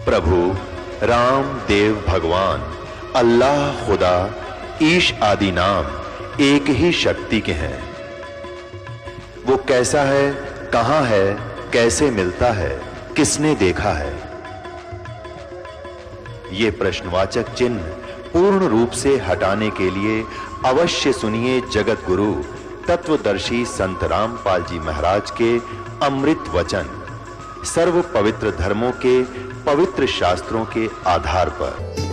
प्रभु राम देव भगवान अल्लाह खुदा ईश आदि नाम एक ही शक्ति के हैं। वो कैसा है, कहां है, कैसे मिलता है, किसने देखा है? ये प्रश्नवाचक चिन्ह पूर्ण रूप से हटाने के लिए अवश्य सुनिए जगत गुरु तत्वदर्शी संत रामपाल जी महाराज के अमृत वचन, सर्व पवित्र धर्मों के पवित्र शास्त्रों के आधार पर।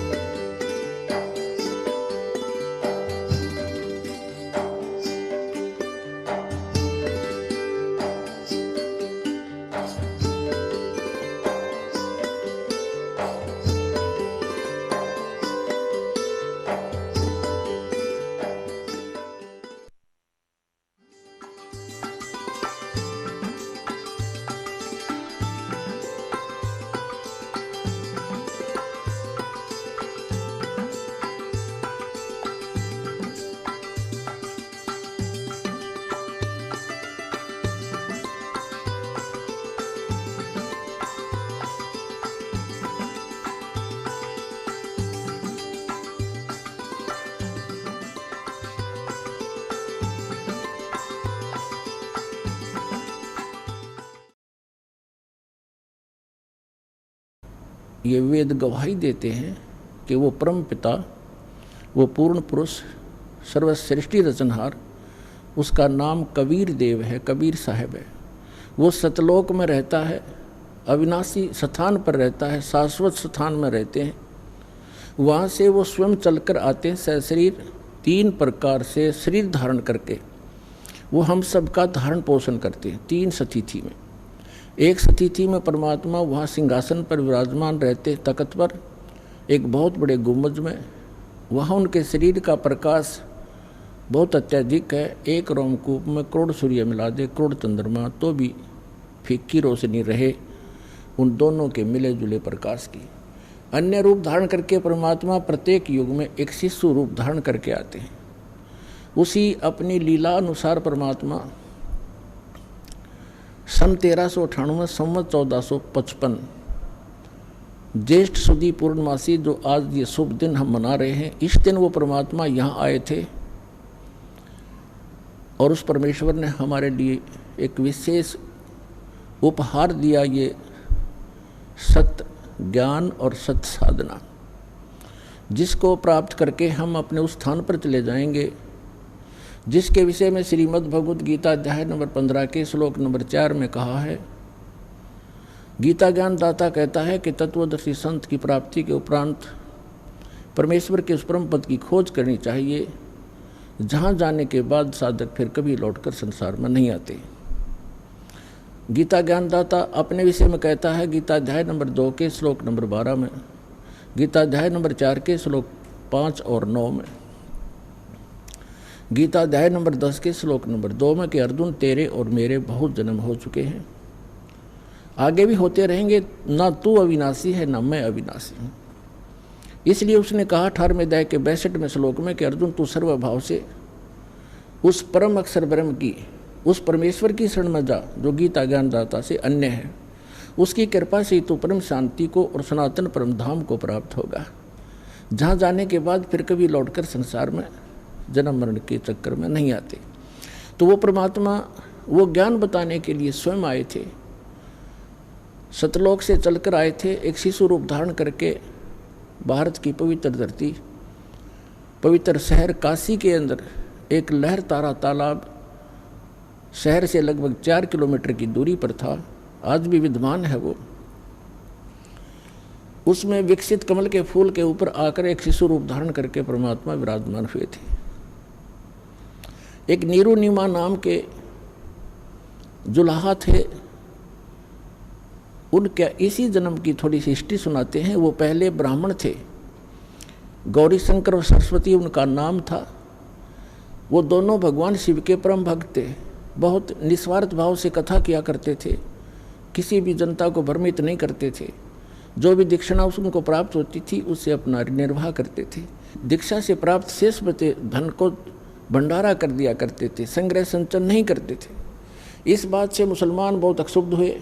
ये वेद गवाही देते हैं कि वो परम पिता, वो पूर्ण पुरुष, सर्वश्रेष्ठी रचनहार, उसका नाम कबीर देव है, कबीर साहब है। वो सतलोक में रहता है, अविनाशी स्थान पर रहता है, शाश्वत स्थान में रहते हैं। वहाँ से वो स्वयं चलकर आते हैं सशरीर, 3 प्रकार से शरीर धारण करके वो हम सबका धारण पोषण करते हैं। 3 सतिथि में, एक सतिथि में परमात्मा वहाँ सिंहासन पर विराजमान रहते तख्त पर, एक बहुत बड़े गुंबज में। वहाँ उनके शरीर का प्रकाश बहुत अत्यधिक है। एक रोमकूप में करोड़ सूर्य मिला दे, करोड़ चंद्रमा, तो भी फीकी रोशनी रहे उन दोनों के मिले जुले प्रकाश की। अन्य रूप धारण करके परमात्मा प्रत्येक युग में एक शिशु रूप धारण करके आते हैं। उसी अपनी लीला अनुसार परमात्मा सन 1398 संवत 1455 ज्येष्ठ सुदी पूर्णमासी, जो आज ये शुभ दिन हम मना रहे हैं, इस दिन वो परमात्मा यहाँ आए थे और उस परमेश्वर ने हमारे लिए एक विशेष उपहार दिया, ये सत्य ज्ञान और सत्य साधना, जिसको प्राप्त करके हम अपने उस स्थान पर चले जाएंगे जिसके विषय में श्रीमद् भगवद गीता अध्याय नंबर 15 के श्लोक नंबर 4 में कहा है। गीता ज्ञान दाता कहता है कि तत्वदर्शी संत की प्राप्ति के उपरांत परमेश्वर के उस परम पद की खोज करनी चाहिए, जहाँ जाने के बाद साधक फिर कभी लौटकर संसार में नहीं आते। गीता ज्ञान दाता अपने विषय में कहता है गीता अध्याय नंबर 2 के श्लोक नंबर 12 में, गीता अध्याय नंबर 4 के श्लोक 5 और 9 में, गीता अध्याय नंबर 10 के श्लोक नंबर 2 में कि अर्जुन तेरे और मेरे बहुत जन्म हो चुके हैं, आगे भी होते रहेंगे, ना तू अविनाशी है ना मैं अविनाशी हूँ। इसलिए उसने कहा 18वें अध्याय के 62वें श्लोक में कि अर्जुन तू सर्वभाव से उस परम अक्षर ब्रह्म की, उस परमेश्वर की शरण में जा जो गीता ज्ञानदाता से अन्य है। उसकी कृपा से तू परम शांति को और सनातन परम धाम को प्राप्त होगा, जहाँ जाने के बाद फिर कभी लौटकर संसार में जन्म मरण के चक्कर में नहीं आते। तो वो परमात्मा वो ज्ञान बताने के लिए स्वयं आए थे, सतलोक से चलकर आए थे, एक शिशु रूप धारण करके भारत की पवित्र धरती, पवित्र शहर काशी के अंदर एक लहर तारा तालाब शहर से लगभग 4 किलोमीटर की दूरी पर था, आज भी विद्यमान है वो। उसमें विकसित कमल के फूल के ऊपर आकर एक शिशु रूप धारण करके परमात्मा विराजमान हुए थे। एक नीरुनिमा नाम के जुलाहा थे, उनके इसी जन्म की थोड़ी सी हिस्ट्री सुनाते हैं। वो पहले ब्राह्मण थे, गौरी शंकर और सरस्वती उनका नाम था। वो दोनों भगवान शिव के परम भक्त थे, बहुत निस्वार्थ भाव से कथा किया करते थे, किसी भी जनता को भ्रमित नहीं करते थे। जो भी दीक्षिणा उनको प्राप्त होती थी उससे अपना निर्वाह करते थे। दीक्षा से प्राप्त शेष बचे धन को भंडारा कर दिया करते थे, संग्रह संचन नहीं करते थे। इस बात से मुसलमान बहुत अक्षुब्ध हुए,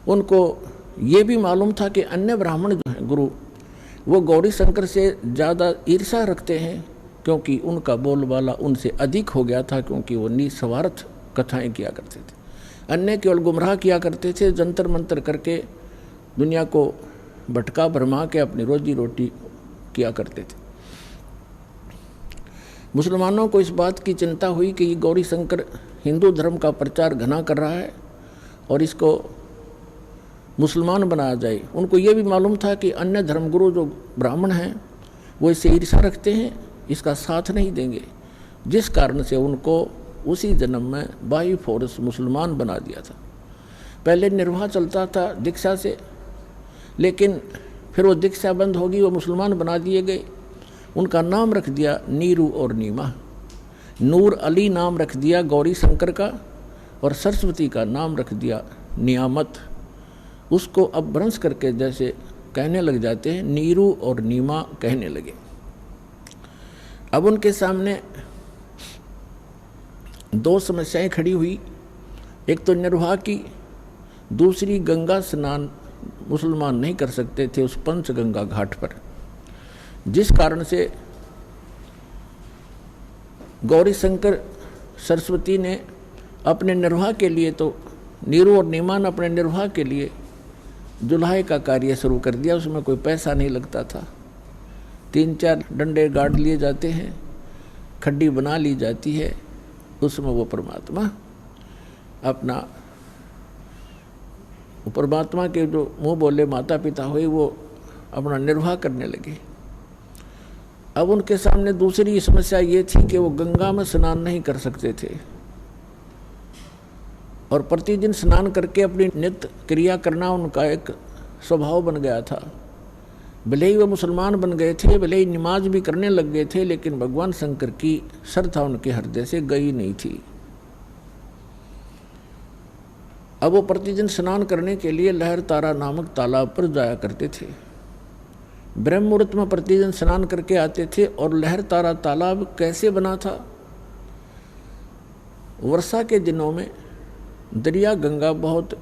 उनको ये भी मालूम था कि अन्य ब्राह्मण जो हैं गुरु, वो गौरी शंकर से ज़्यादा ईर्ष्या रखते हैं, क्योंकि उनका बोलबाला उनसे अधिक हो गया था, क्योंकि वो निस्वार्थ कथाएं किया करते थे। अन्य केवल गुमराह किया करते थे, जंतर मंतर करके दुनिया को भटका भरमा के अपनी रोजी रोटी किया करते थे। मुसलमानों को इस बात की चिंता हुई कि ये गौरी शंकर हिंदू धर्म का प्रचार घना कर रहा है और इसको मुसलमान बनाया जाए। उनको ये भी मालूम था कि अन्य धर्मगुरु जो ब्राह्मण हैं वो इससे ईर्ष्या रखते हैं, इसका साथ नहीं देंगे, जिस कारण से उनको उसी जन्म में बाई फोर्स मुसलमान बना दिया था। पहले निर्वाह चलता था दीक्षा से, लेकिन फिर वो दीक्षा बंद होगी, वो मुसलमान बना दिए गए। उनका नाम रख दिया नीरू और नीमा। नूर अली नाम रख दिया गौरी शंकर का, और सरस्वती का नाम रख दिया नियामत। उसको अब भ्रंश करके जैसे कहने लग जाते हैं, नीरू और नीमा कहने लगे। अब उनके सामने दो समस्याएं खड़ी हुई, एक तो निर्वाह की, दूसरी गंगा स्नान मुसलमान नहीं कर सकते थे उस पंचगंगा घाट पर, जिस कारण से गौरी शंकर सरस्वती ने अपने निर्वाह के लिए, तो नीरू और नीमा ने अपने निर्वाह के लिए जुल्हाए का कार्य शुरू कर दिया। उसमें कोई पैसा नहीं लगता था, 3-4 डंडे गाड़ लिए जाते हैं, खड्डी बना ली जाती है, उसमें वो परमात्मा परमात्मा के जो मुँह बोले माता पिता हुए वो अपना निर्वाह करने लगे। अब उनके सामने दूसरी समस्या ये थी कि वो गंगा में स्नान नहीं कर सकते थे, और प्रतिदिन स्नान करके अपनी नित्य क्रिया करना उनका एक स्वभाव बन गया था। भले ही वो मुसलमान बन गए थे, भले ही नमाज भी करने लग गए थे, लेकिन भगवान शंकर की श्रद्धा उनके हृदय से गई नहीं थी। अब वो प्रतिदिन स्नान करने के लिए लहर तारा नामक तालाब पर जाया करते थे। ब्रह्म मुहूर्त में प्रतिदिन स्नान करके आते थे। और लहर तारा तालाब कैसे बना था? वर्षा के दिनों में दरिया गंगा बहुत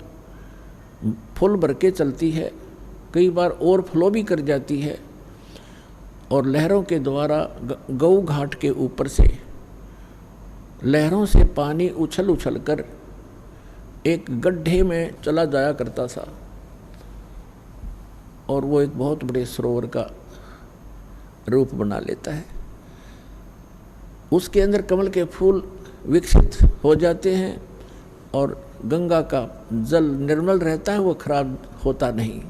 फुल भर के चलती है, कई बार ओवरफ्लो भी कर जाती है, और लहरों के द्वारा गौ घाट के ऊपर से लहरों से पानी उछल उछल कर एक गड्ढे में चला जाया करता था, और वो एक बहुत बड़े सरोवर का रूप बना लेता है। उसके अंदर कमल के फूल विकसित हो जाते हैं, और गंगा का जल निर्मल रहता है, वो खराब होता नहीं।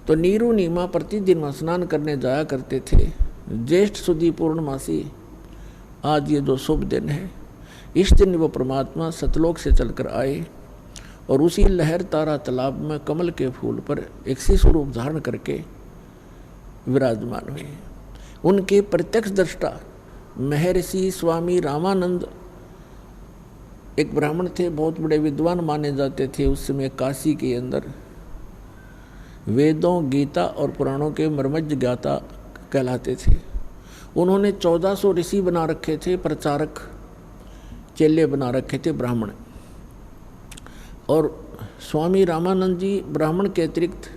तो नीरू नीमा प्रतिदिन स्नान करने जाया करते थे। ज्येष्ठ सुदी पूर्णमासी, आज ये जो शुभ दिन है, इस दिन वो परमात्मा सतलोक से चलकर आए और उसी लहर तारा तालाब में कमल के फूल पर एक शिशु रूप धारण करके विराजमान हुए। उनके प्रत्यक्ष दृष्टा महर्षि स्वामी रामानंद एक ब्राह्मण थे, बहुत बड़े विद्वान माने जाते थे। उस समय काशी के अंदर वेदों, गीता और पुराणों के मर्मज्ञ ज्ञाता कहलाते थे। उन्होंने 1400 ऋषि बना रखे थे, प्रचारक चेले बना रखे थे ब्राह्मण। और स्वामी रामानंद जी ब्राह्मण के अतिरिक्त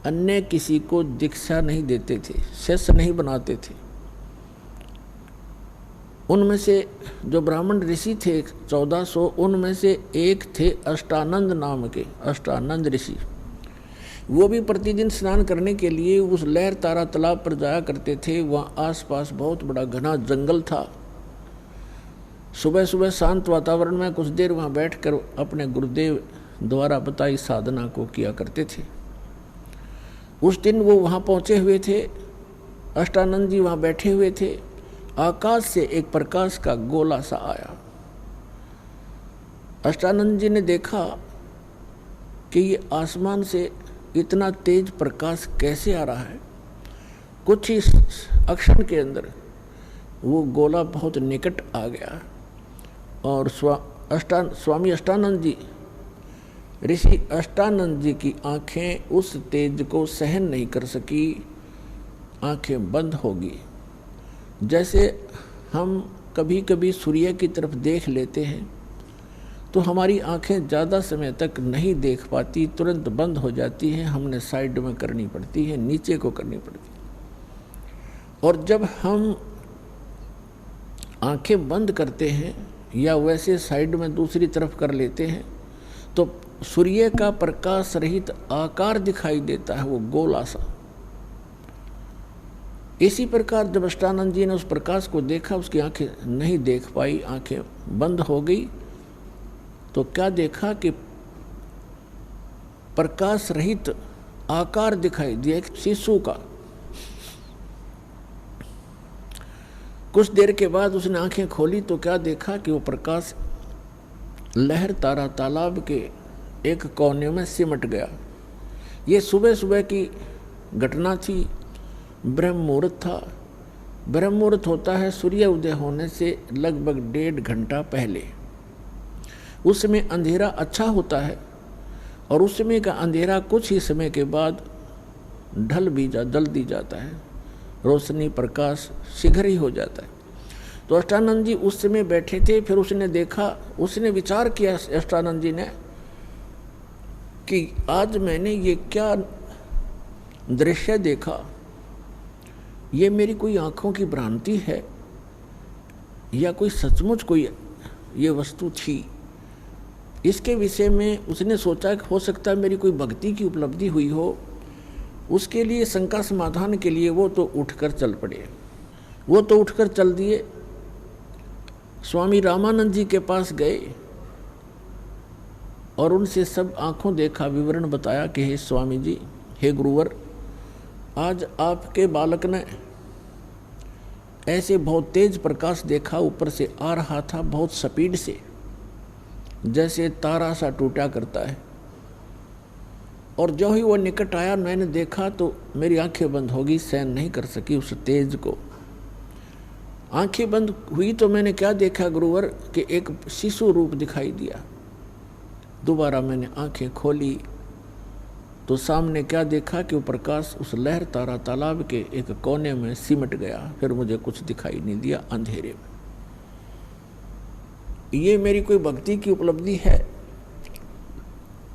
अन्य किसी को दीक्षा नहीं देते थे, शिष्य नहीं बनाते थे। उनमें से जो ब्राह्मण ऋषि थे 1400, उनमें से एक थे अष्टानंद नाम के, अष्टानंद ऋषि। वो भी प्रतिदिन स्नान करने के लिए उस लहर तारा तालाब पर जाया करते थे। वहाँ आसपास बहुत बड़ा घना जंगल था। सुबह सुबह शांत वातावरण में कुछ देर वहाँ बैठकर अपने गुरुदेव द्वारा बताई साधना को किया करते थे। उस दिन वो वहाँ पहुँचे हुए थे, अष्टानंद जी वहाँ बैठे हुए थे। आकाश से एक प्रकाश का गोला सा आया। अष्टानंद जी ने देखा कि ये आसमान से इतना तेज प्रकाश कैसे आ रहा है। कुछ ही अक्षण के अंदर वो गोला बहुत निकट आ गया और स्वामी अष्टानंद जी, ऋषि अष्टानंद जी की आंखें उस तेज को सहन नहीं कर सकी, आंखें बंद होगी। जैसे हम कभी कभी सूर्य की तरफ देख लेते हैं तो हमारी आंखें ज़्यादा समय तक नहीं देख पाती, तुरंत बंद हो जाती हैं, हमने साइड में करनी पड़ती है, नीचे को करनी पड़ती है। और जब हम आंखें बंद करते हैं या वैसे साइड में दूसरी तरफ कर लेते हैं तो सूर्य का प्रकाश रहित आकार दिखाई देता है, वो गोला सा। इसी प्रकार जब अष्टानंद जी ने उस प्रकाश को देखा, उसकी आंखें नहीं देख पाई, आंखें बंद हो गई, तो क्या देखा कि प्रकाश रहित आकार दिखाई दिया एक शिशु का। कुछ देर के बाद उसने आंखें खोली तो क्या देखा कि वो प्रकाश लहर तारा तालाब के एक कोने में सिमट गया। ये सुबह सुबह की घटना थी, ब्रह्म मुहूर्त था। ब्रह्म मुहूर्त होता है सूर्य उदय होने से लगभग 1.5 घंटा पहले। उस समय अंधेरा अच्छा होता है और उस समय का अंधेरा कुछ ही समय के बाद जल्दी जाता है, रोशनी प्रकाश शीघ्र ही हो जाता है। तो अष्टानंद जी उस समय बैठे थे, फिर उसने देखा, उसने विचार किया अष्टानंद जी ने कि आज मैंने ये क्या दृश्य देखा, ये मेरी कोई आँखों की भ्रांति है या कोई सचमुच कोई ये वस्तु थी। इसके विषय में उसने सोचा कि हो सकता है मेरी कोई भक्ति की उपलब्धि हुई हो। उसके लिए शंका समाधान के लिए वो तो उठकर चल पड़े। वो तो उठकर चल दिए, स्वामी रामानंद जी के पास गए और उनसे सब आंखों देखा विवरण बताया कि हे स्वामी जी, हे गुरुवर, आज आपके बालक ने ऐसे बहुत तेज प्रकाश देखा, ऊपर से आ रहा था बहुत स्पीड से, जैसे तारा सा टूटा करता है। और जो ही वो निकट आया मैंने देखा तो मेरी आंखें बंद हो गई, सहन नहीं कर सकी उस तेज को। आंखें बंद हुई तो मैंने क्या देखा गुरुवर कि एक शिशु रूप दिखाई दिया। दोबारा मैंने आंखें खोली तो सामने क्या देखा कि वो प्रकाश उस लहर तारा तालाब के एक कोने में सिमट गया। फिर मुझे कुछ दिखाई नहीं दिया अंधेरे में। ये मेरी कोई भक्ति की उपलब्धि है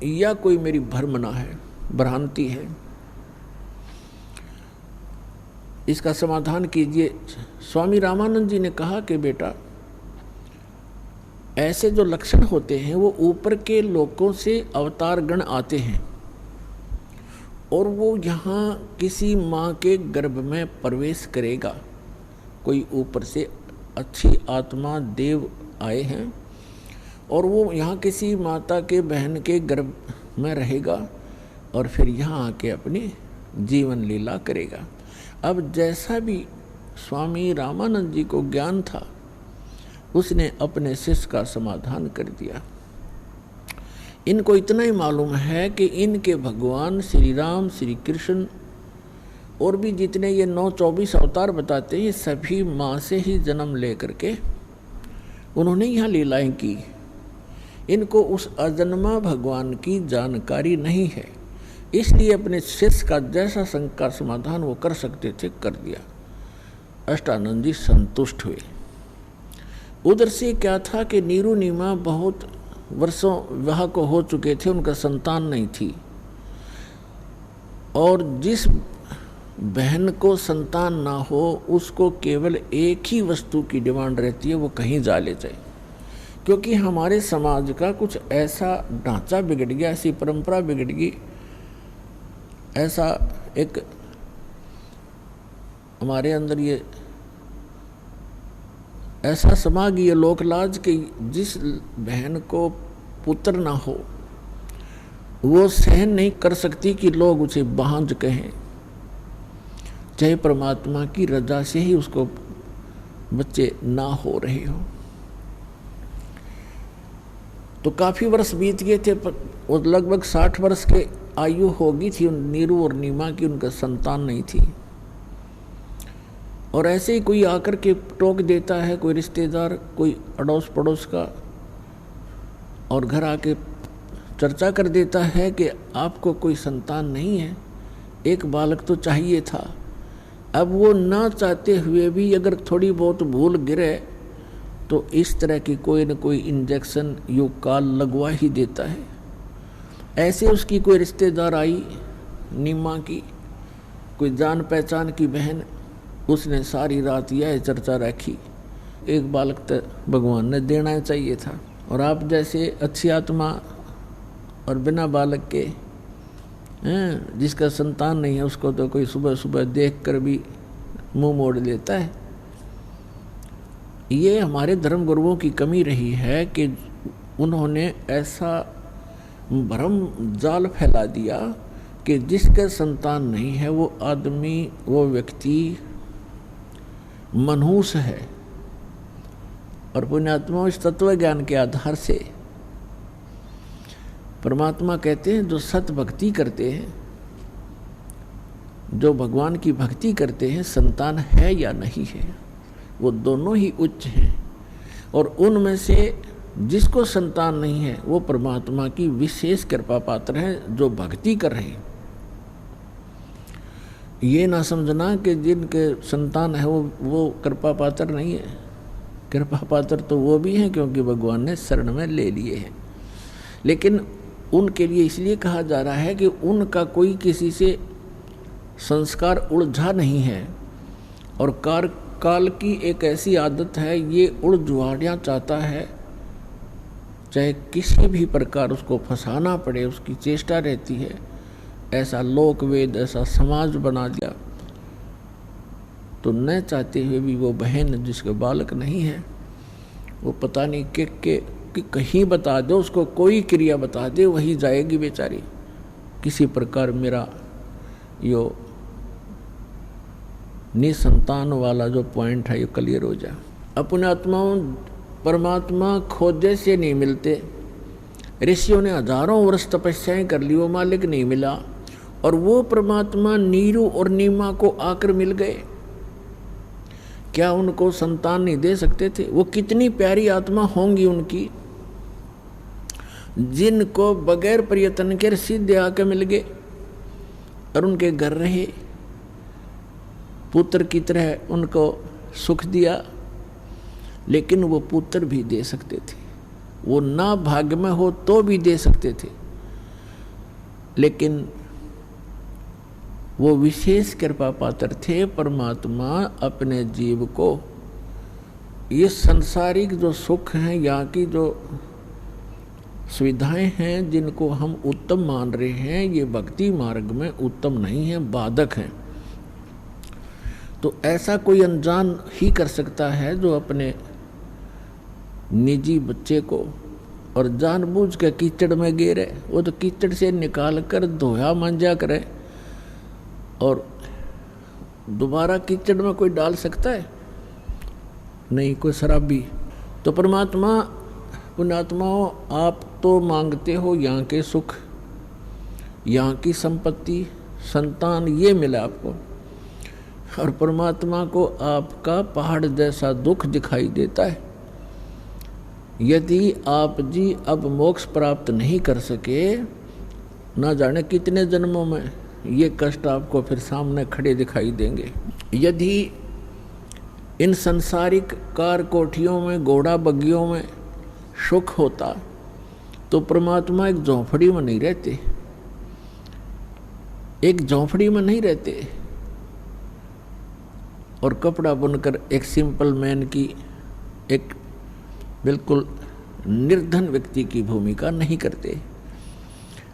या कोई मेरी भ्रमना है, भ्रांति है? इसका समाधान कीजिए। स्वामी रामानंद जी ने कहा कि बेटा, ऐसे जो लक्षण होते हैं वो ऊपर के लोकों से अवतार गण आते हैं और वो यहाँ किसी माँ के गर्भ में प्रवेश करेगा। कोई ऊपर से अच्छी आत्मा देव आए हैं और वो यहाँ किसी माता के बहन के गर्भ में रहेगा और फिर यहाँ आके अपनी जीवन लीला करेगा। अब जैसा भी स्वामी रामानंद जी को ज्ञान था उसने अपने शिष्य का समाधान कर दिया। इनको इतना ही मालूम है कि इनके भगवान श्री राम, श्री कृष्ण और भी जितने ये 9-24 अवतार बताते हैं, ये सभी माँ से ही जन्म ले करके उन्होंने यहाँ लीलाएं की। इनको उस अजन्मा भगवान की जानकारी नहीं है, इसलिए अपने शिष्य का जैसा शंका समाधान वो कर सकते थे कर दिया। अष्टानंद जी संतुष्ट हुए। उधर से क्या था कि नीरू नीमा बहुत वर्षों विवाह को हो चुके थे, उनका संतान नहीं थी और जिस बहन को संतान ना हो उसको केवल एक ही वस्तु की डिमांड रहती है, वो कहीं जा ले जाए। क्योंकि हमारे समाज का कुछ ऐसा ढांचा बिगड़ गया, ऐसी परंपरा बिगड़ गई, ऐसा एक हमारे अंदर ये ऐसा समा गई लोकलाज कि जिस बहन को पुत्र ना हो वो सहन नहीं कर सकती कि लोग उसे बांझ कहें, चाहे परमात्मा की रजा से ही उसको बच्चे ना हो रहे हो। तो काफ़ी वर्ष बीत गए थे, लगभग 60 वर्ष के आयु होगी थी नीरू और नीमा की, उनका संतान नहीं थी। और ऐसे ही कोई आकर के टोक देता है, कोई रिश्तेदार, कोई अड़ोस पड़ोस का, और घर आके चर्चा कर देता है कि आपको कोई संतान नहीं है, एक बालक तो चाहिए था। अब वो ना चाहते हुए भी अगर थोड़ी बहुत भूल गिरे तो इस तरह की कोई न कोई इंजेक्शन योग काल लगवा ही देता है। ऐसे उसकी कोई रिश्तेदार आई नीमा की, कोई जान पहचान की बहन, उसने सारी रात यह चर्चा रखी, एक बालक तो भगवान ने देना चाहिए था, और आप जैसे अच्छी आत्मा और बिना बालक के जिसका संतान नहीं है उसको तो कोई सुबह सुबह देख कर भी मुंह मोड़ लेता है। ये हमारे धर्म गुरुओं की कमी रही है कि उन्होंने ऐसा भ्रम जाल फैला दिया कि जिसका संतान नहीं है वो आदमी, वो व्यक्ति मनहूस है। और पुण्यात्मा इस तत्व ज्ञान के आधार से परमात्मा कहते हैं जो सत भक्ति करते हैं, जो भगवान की भक्ति करते हैं, संतान है या नहीं है, वो दोनों ही उच्च हैं। और उनमें से जिसको संतान नहीं है वो परमात्मा की विशेष कृपा पात्र है जो भक्ति कर रहे हैं। ये ना समझना कि जिनके संतान है वो कृपा पात्र नहीं है। कृपा पात्र तो वो भी हैं क्योंकि भगवान ने शरण में ले लिए हैं, लेकिन उनके लिए इसलिए कहा जा रहा है कि उनका कोई किसी से संस्कार उलझा नहीं है। और काल की एक ऐसी आदत है, ये उलझुआड़ियाँ चाहता है, चाहे किसी भी प्रकार उसको फंसाना पड़े उसकी चेष्टा रहती है। ऐसा लोक वेद, ऐसा समाज बना दिया, तो न चाहते हुए भी वो बहन जिसके बालक नहीं है, वो पता नहीं कि कहीं बता दो उसको, कोई क्रिया बता दे वही जाएगी बेचारी। किसी प्रकार मेरा यो निसंतान वाला जो पॉइंट है ये क्लियर हो जाए। अपने आत्माओं परमात्मा खोजे से नहीं मिलते। ऋषियों ने हजारों वर्ष तपस्याएं कर ली, वो मालिक नहीं मिला, और वो परमात्मा नीरू और नीमा को आकर मिल गए। क्या उनको संतान नहीं दे सकते थे? वो कितनी प्यारी आत्मा होंगी उनकी, जिनको बगैर प्रयत्न के सीधे आके मिल गए और उनके घर रहे, पुत्र की तरह उनको सुख दिया। लेकिन वो पुत्र भी दे सकते थे, वो ना भाग्य में हो तो भी दे सकते थे, लेकिन वो विशेष कृपा पात्र थे। परमात्मा अपने जीव को ये संसारिक जो सुख हैं, यहाँ की जो सुविधाएं हैं जिनको हम उत्तम मान रहे हैं, ये भक्ति मार्ग में उत्तम नहीं है, बाधक हैं। तो ऐसा कोई अनजान ही कर सकता है जो अपने निजी बच्चे को और जानबूझ के कीचड़ में गिरे, वो तो कीचड़ से निकाल कर धोया मांजा करे और दोबारा कीचड़ में कोई डाल सकता है? नहीं, कोई शराबी। तो परमात्मा पुण्यात्माओं, आप तो मांगते हो यहाँ के सुख, यहाँ की संपत्ति, संतान, ये मिला आपको, और परमात्मा को आपका पहाड़ जैसा दुख दिखाई देता है। यदि आप जी अब मोक्ष प्राप्त नहीं कर सके, ना जाने कितने जन्मों में ये कष्ट आपको फिर सामने खड़े दिखाई देंगे। यदि इन संसारिक कार कोठियों में, घोड़ा बग्गियों में सुख होता तो परमात्मा एक झोंपड़ी में नहीं रहते, एक झोंपड़ी में नहीं रहते और कपड़ा बुनकर एक सिंपल मैन की, एक बिल्कुल निर्धन व्यक्ति की भूमिका नहीं करते।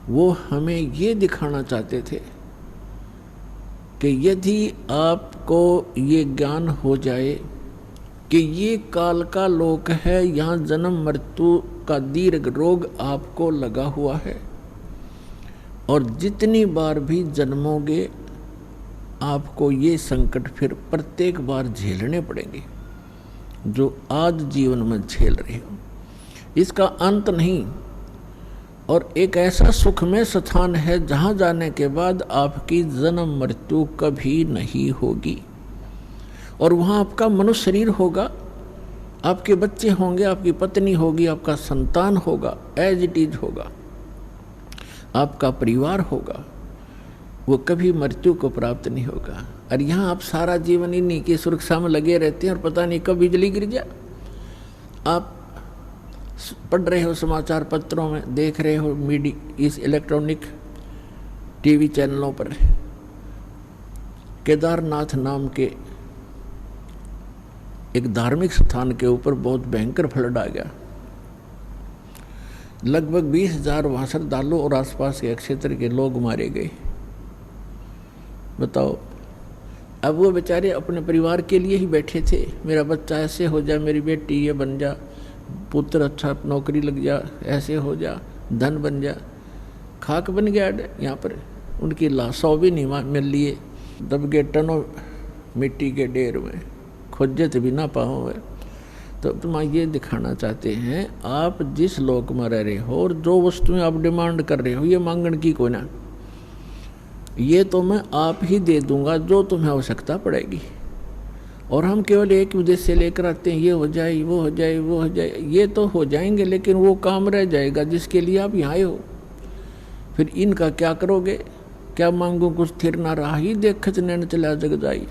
वो हमें ये दिखाना चाहते थे कि यदि आपको ये ज्ञान हो जाए कि ये काल का लोक है, यहाँ जन्म मृत्यु का दीर्घ रोग आपको लगा हुआ है और जितनी बार भी जन्मोगे आपको ये संकट फिर प्रत्येक बार झेलने पड़ेंगे जो आज जीवन में झेल रहे हो। इसका अंत नहीं, और एक ऐसा सुखमय स्थान है जहाँ जाने के बाद आपकी जन्म मृत्यु कभी नहीं होगी, और वहाँ आपका मनुष्य शरीर होगा, आपके बच्चे होंगे, आपकी पत्नी होगी, आपका संतान होगा, एज इट इज होगा, आपका परिवार होगा, वो कभी मृत्यु को प्राप्त नहीं होगा। और यहाँ आप सारा जीवन इन्हीं की सुरक्षा में लगे रहते हैं और पता नहीं कब बिजली गिर जाए, आप पढ़ रहे हो समाचार पत्रों में, देख रहे हो मीडिया, इस इलेक्ट्रॉनिक टीवी चैनलों पर केदारनाथ नाम के एक धार्मिक स्थान के ऊपर बहुत भयंकर फ्लड आ गया। लगभग 20,000 वहाँ श्रद्धालु और आसपास के क्षेत्र के लोग मारे गए। बताओ, अब वो बेचारे अपने परिवार के लिए ही बैठे थे, मेरा बच्चा ऐसे हो जा, मेरी बेटी ये बन जा, पुत्र अच्छा नौकरी लग जा, ऐसे हो जा, धन बन जा। खाक बन गया यहाँ पर, उनकी लाशों भी नहीं मिल लिए, दब गए टनों मिट्टी के ढेर में, खोजत भी ना पाओ है। तो तुम ये दिखाना चाहते हैं, आप जिस लोक में रह रहे हो और जो वस्तुएं आप डिमांड कर रहे हो, ये मांगण की को ना, ये तो मैं आप ही दे दूंगा जो तुम्हें आवश्यकता पड़ेगी। और हम केवल एक उद्देश्य लेकर आते हैं, ये हो जाए, वो हो जाए, वो हो जाए। ये तो हो जाएंगे, लेकिन वो काम रह जाएगा जिसके लिए आप यहाँ आए हो। फिर इनका क्या करोगे? क्या मांगो कुछ थिर ना रहा ही, देखत नैन चला जग जाई।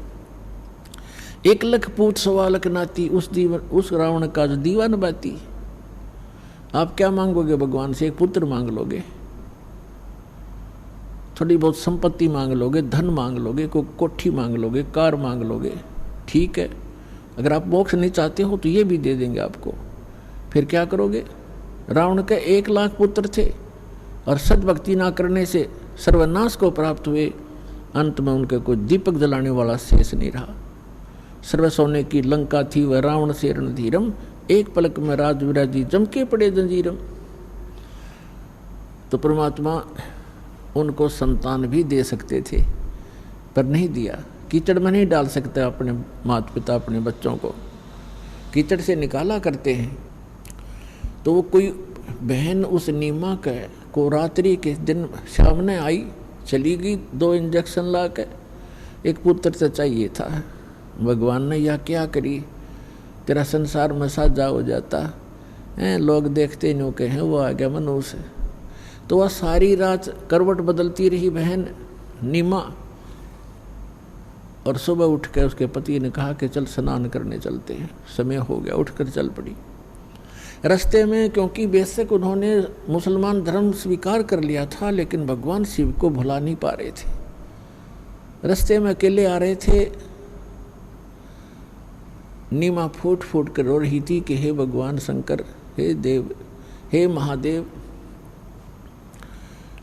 1 लख पूत 1.25 लाख नाती, उस रावण का जो दीवान बाती। आप क्या मांगोगे भगवान से? एक पुत्र मांग लोगे, थोड़ी बहुत संपत्ति मांग लोगे, धन मांग लोगे, कोई कोठी मांग लोगे, कार मांग लोगे, ठीक है। अगर आप मोक्ष नहीं चाहते हो तो ये भी दे देंगे आपको। फिर क्या करोगे? रावण के 1 लाख पुत्र थे और सद्भक्ति ना करने से सर्वनाश को प्राप्त हुए। अंत में उनके कोई दीपक जलाने वाला शेष नहीं रहा। सर्व सोने की लंका थी वह रावण से रणधीरम, एक पलक में राज विराजी जमके पड़े जंजीरम। तो परमात्मा उनको संतान भी दे सकते थे पर नहीं दिया। कीचड़ में नहीं डाल सकता अपने माता पिता अपने बच्चों को, कीचड़ से निकाला करते हैं। तो वो कोई बहन उस नीमा को रात्रि के दिन सामने आई, चली गई, 2 इंजेक्शन ला के, एक पुत्र से चाहिए था। भगवान ने यह क्या करी, तेरा संसार में साझा हो जाता है, लोग देखते नहीं कहें वो आ गया मनुष्य। तो वह सारी रात करवट बदलती रही बहन नीमा, और सुबह उठ कर उसके पति ने कहा कि चल स्नान करने चलते हैं, समय हो गया। उठकर चल पड़ी। रास्ते में, क्योंकि बेशक उन्होंने मुसलमान धर्म स्वीकार कर लिया था, लेकिन भगवान शिव को भुला नहीं पा रहे थे। रास्ते में अकेले आ रहे थे, नीमा फूट फूट कर रो रही थी कि हे भगवान शंकर, हे देव, हे महादेव,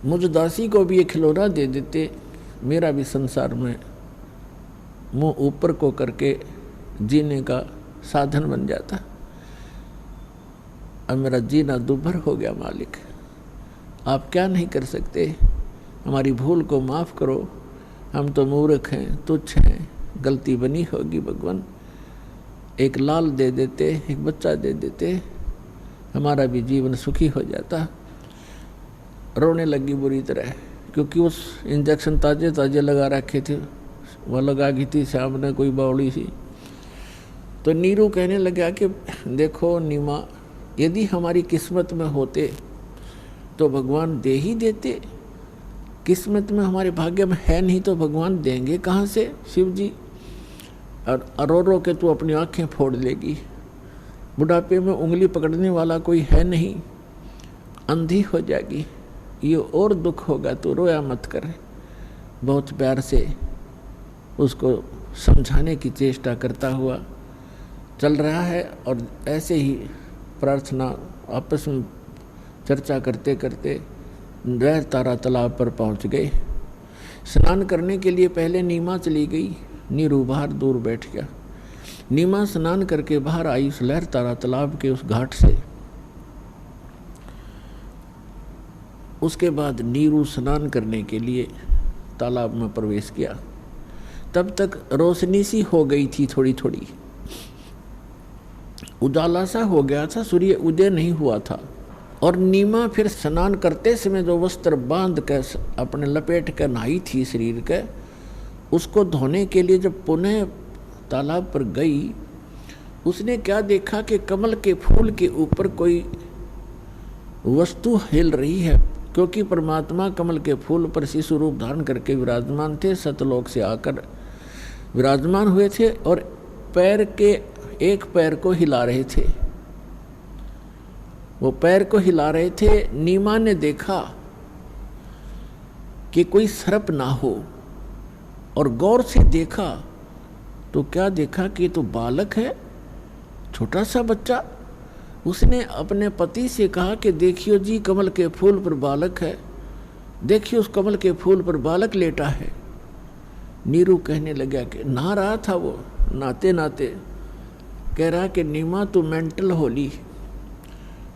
मुझ दासी को भी ये खिलौना दे देते, मेरा भी संसार में मुंह ऊपर को करके जीने का साधन बन जाता। अब मेरा जीना दुभर हो गया मालिक, आप क्या नहीं कर सकते? हमारी भूल को माफ़ करो, हम तो मूर्ख हैं, तुच्छ हैं, गलती बनी होगी भगवान। एक लाल दे देते, एक बच्चा दे देते, हमारा भी जीवन सुखी हो जाता। रोने लगी बुरी तरह, क्योंकि उस इंजेक्शन ताजे ताजे लगा रखे थे, वह लगा गई थी सामने कोई बावड़ी सी। तो नीरू कहने लगा कि देखो नीमा, यदि हमारी किस्मत में होते तो भगवान दे ही देते, किस्मत में हमारे भाग्य में है नहीं तो भगवान देंगे कहाँ से शिव जी? और रो रो के तू अपनी आंखें फोड़ लेगी, बुढ़ापे में उंगली पकड़ने वाला कोई है नहीं, अंधी हो जाएगी, ये और दुख होगा, तो रोया मत कर। बहुत प्यार से उसको समझाने की चेष्टा करता हुआ चल रहा है। और ऐसे ही प्रार्थना आपस में चर्चा करते करते लहर तारा तालाब पर पहुंच गए। स्नान करने के लिए पहले नीमा चली गई, नीरू बाहर दूर बैठ गया। नीमा स्नान करके बाहर आई उस लहर तारा तालाब के उस घाट से। उसके बाद नीरू स्नान करने के लिए तालाब में प्रवेश किया। तब तक रोशनी सी हो गई थी, थोड़ी थोड़ी उजाला सा हो गया था, सूर्य उदय नहीं हुआ था। और नीमा फिर स्नान करते समय जो वस्त्र बांध कर अपने लपेट कर नहाई थी शरीर के, उसको धोने के लिए जब पुनः तालाब पर गई, उसने क्या देखा कि कमल के फूल के ऊपर कोई वस्तु हिल रही है, क्योंकि परमात्मा कमल के फूल पर शिशु रूप धारण करके विराजमान थे, सतलोक से आकर विराजमान हुए थे और पैर के एक पैर को हिला रहे थे। वो पैर को हिला रहे थे। नीमा ने देखा कि कोई सर्प ना हो, और गौर से देखा तो क्या देखा कि तो बालक है, छोटा सा बच्चा। उसने अपने पति से कहा कि देखियो जी, कमल के फूल पर बालक है, देखिए उस कमल के फूल पर बालक लेटा है। नीरू कहने लगा कि नहा रहा था वो, नहाते नहाते कह रहा कि नीमा तू मेंटल होली,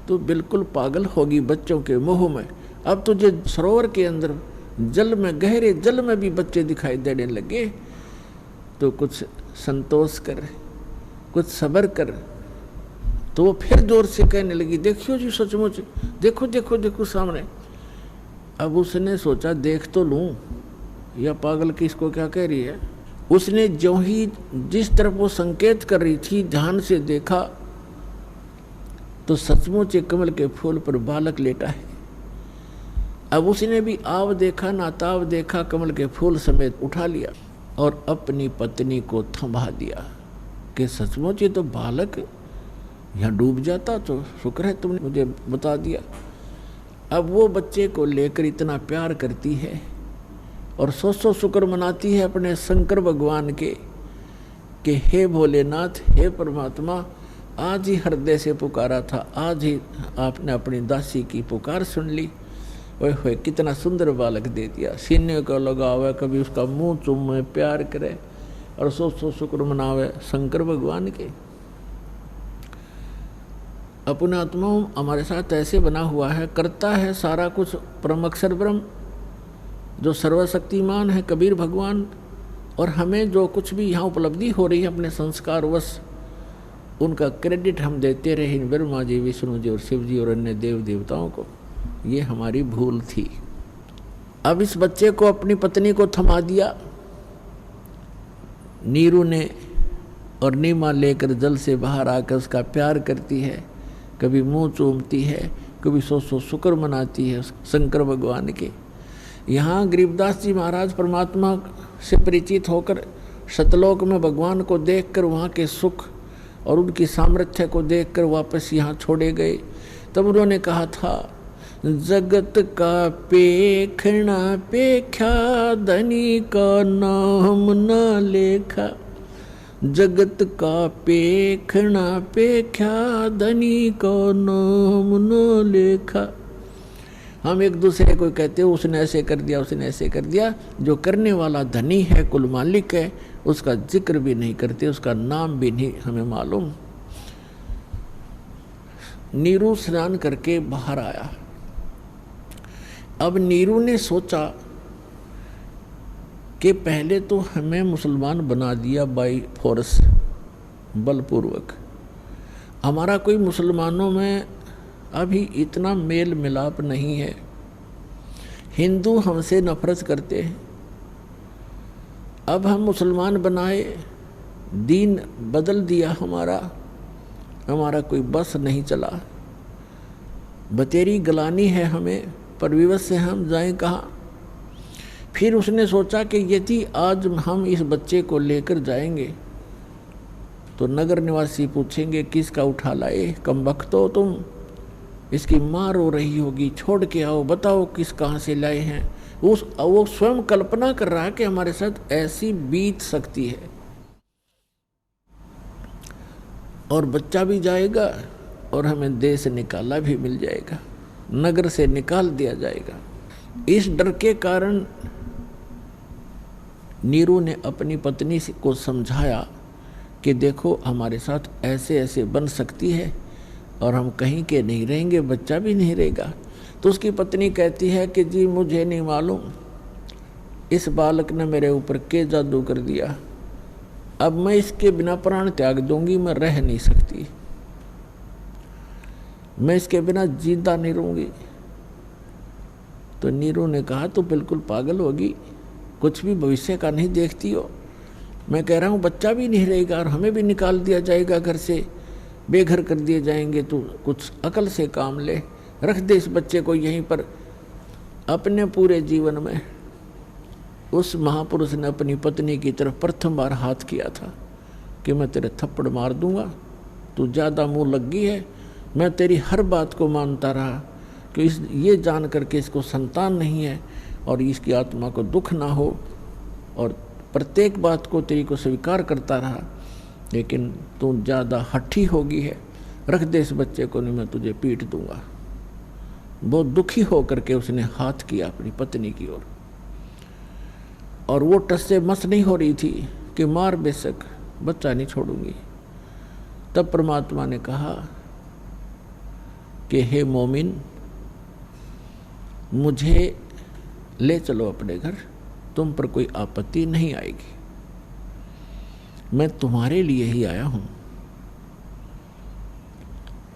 तू बिल्कुल पागल होगी बच्चों के मोह में। अब तुझे सरोवर के अंदर जल में, गहरे जल में भी बच्चे दिखाई देने लगे, तो कुछ संतोष कर, कुछ सब्र कर। तो वो फिर जोर से कहने लगी देखियो जी, सचमुच देखो देखो देखो सामने। अब उसने सोचा देख तो लूं, या पागल किसको क्या कह रही है। उसने जो ही जिस तरफ वो संकेत कर रही थी ध्यान से देखा तो सचमुच कमल के फूल पर बालक लेटा है। अब उसने भी आव देखा ना ताव देखा, कमल के फूल समेत उठा लिया और अपनी पत्नी को थमा दिया कि सचमुच ये तो बालक, यहाँ डूब जाता तो शुक्र है तुमने मुझे बता दिया। अब वो बच्चे को लेकर इतना प्यार करती है और सौ शुक्र मनाती है अपने शंकर भगवान के कि हे भोलेनाथ, हे परमात्मा, आज ही हृदय से पुकारा था, आज ही आपने अपनी दासी की पुकार सुन ली। ओए होए, कितना सुंदर बालक दे दिया। सीने को लगावे, कभी उसका मुंह चूमे, प्यार करे और सौ शुक्र मनावे शंकर भगवान के। अपना आत्मा हमारे साथ ऐसे बना हुआ है, करता है सारा कुछ परम अक्षर ब्रह्म जो सर्वशक्तिमान है कबीर भगवान। और हमें जो कुछ भी यहाँ उपलब्धि हो रही है अपने संस्कार वश, उनका क्रेडिट हम देते रहे ब्रह्मा जी, विष्णु जी और शिव जी और अन्य देव देवताओं को। ये हमारी भूल थी। अब इस बच्चे को अपनी पत्नी को थमा दिया नीरू ने, और नीमा लेकर जल से बाहर आकर उसका प्यार करती है, कभी मुंह चूमती है, कभी सौ शुक्र मनाती है शंकर भगवान के। यहाँ गरीबदास जी महाराज परमात्मा से परिचित होकर सतलोक में भगवान को देखकर वहाँ के सुख और उनकी सामर्थ्य को देखकर वापस यहाँ छोड़े गए। तब उन्होंने कहा था, जगत का पेखना पेख्या, धनी का नाम न लेखा। जगत का पेखना पेख्या, धनी का नाम न लेखा। हम एक दूसरे को कहते हो उसने ऐसे कर दिया, उसने ऐसे कर दिया। जो करने वाला धनी है, कुल मालिक है, उसका जिक्र भी नहीं करते, उसका नाम भी नहीं हमें मालूम। नीरू स्नान करके बाहर आया। अब नीरू ने सोचा कि पहले तो हमें मुसलमान बना दिया बाई फोर्स, बलपूर्वक। हमारा कोई मुसलमानों में अभी इतना मेल मिलाप नहीं है। हिंदू हमसे नफरत करते हैं। अब हम मुसलमान बनाए, दीन बदल दिया हमारा कोई बस नहीं चला। बतेरी गलानी है हमें, पर विवश से हम जाएं कहाँ। फिर उसने सोचा कि यदि आज हम इस बच्चे को लेकर जाएंगे तो नगर निवासी पूछेंगे किसका उठा लाए, कमबख्त हो तुम, इसकी माँ रो रही होगी, छोड़ के आओ, बताओ किस कहाँ से लाए हैं। वो स्वयं कल्पना कर रहा है कि हमारे साथ ऐसी बीत सकती है। और बच्चा भी जाएगा और हमें देश से निकाला भी मिल जाएगा, नगर से निकाल दिया जाएगा। इस डर के कारण नीरू ने अपनी पत्नी को समझाया कि देखो हमारे साथ ऐसे ऐसे बन सकती है और हम कहीं के नहीं रहेंगे, बच्चा भी नहीं रहेगा। तो उसकी पत्नी कहती है कि जी मुझे नहीं मालूम इस बालक ने मेरे ऊपर क्या जादू कर दिया, अब मैं इसके बिना प्राण त्याग दूंगी, मैं रह नहीं सकती, मैं इसके बिना जिंदा नहीं रहूंगी। तो नीरू ने कहा तो बिल्कुल पागल होगी, कुछ भी भविष्य का नहीं देखती हो। मैं कह रहा हूँ बच्चा भी नहीं रहेगा और हमें भी निकाल दिया जाएगा, घर से बेघर कर दिए जाएंगे। तो कुछ अकल से काम ले, रख दे इस बच्चे को यहीं पर। अपने पूरे जीवन में उस महापुरुष ने अपनी पत्नी की तरफ प्रथम बार हाथ किया था कि मैं तेरे थप्पड़ मार दूंगा, तू ज़्यादा मुंह लग गई है, मैं तेरी हर बात को मानता रहा कि ये जान करके इसको संतान नहीं है और इसकी आत्मा को दुख ना हो, और प्रत्येक बात को तेरी को स्वीकार करता रहा, लेकिन तू ज़्यादा हठी होगी है, रख दे इस बच्चे को, नहीं मैं तुझे पीट दूंगा। बहुत दुखी हो करके उसने हाथ किया अपनी पत्नी की ओर, और वो टस से मस नहीं हो रही थी कि मार बेशक, बच्चा नहीं छोड़ूंगी। तब परमात्मा ने कहा कि हे मोमिन, मुझे ले चलो अपने घर, तुम पर कोई आपत्ति नहीं आएगी, मैं तुम्हारे लिए ही आया हूं।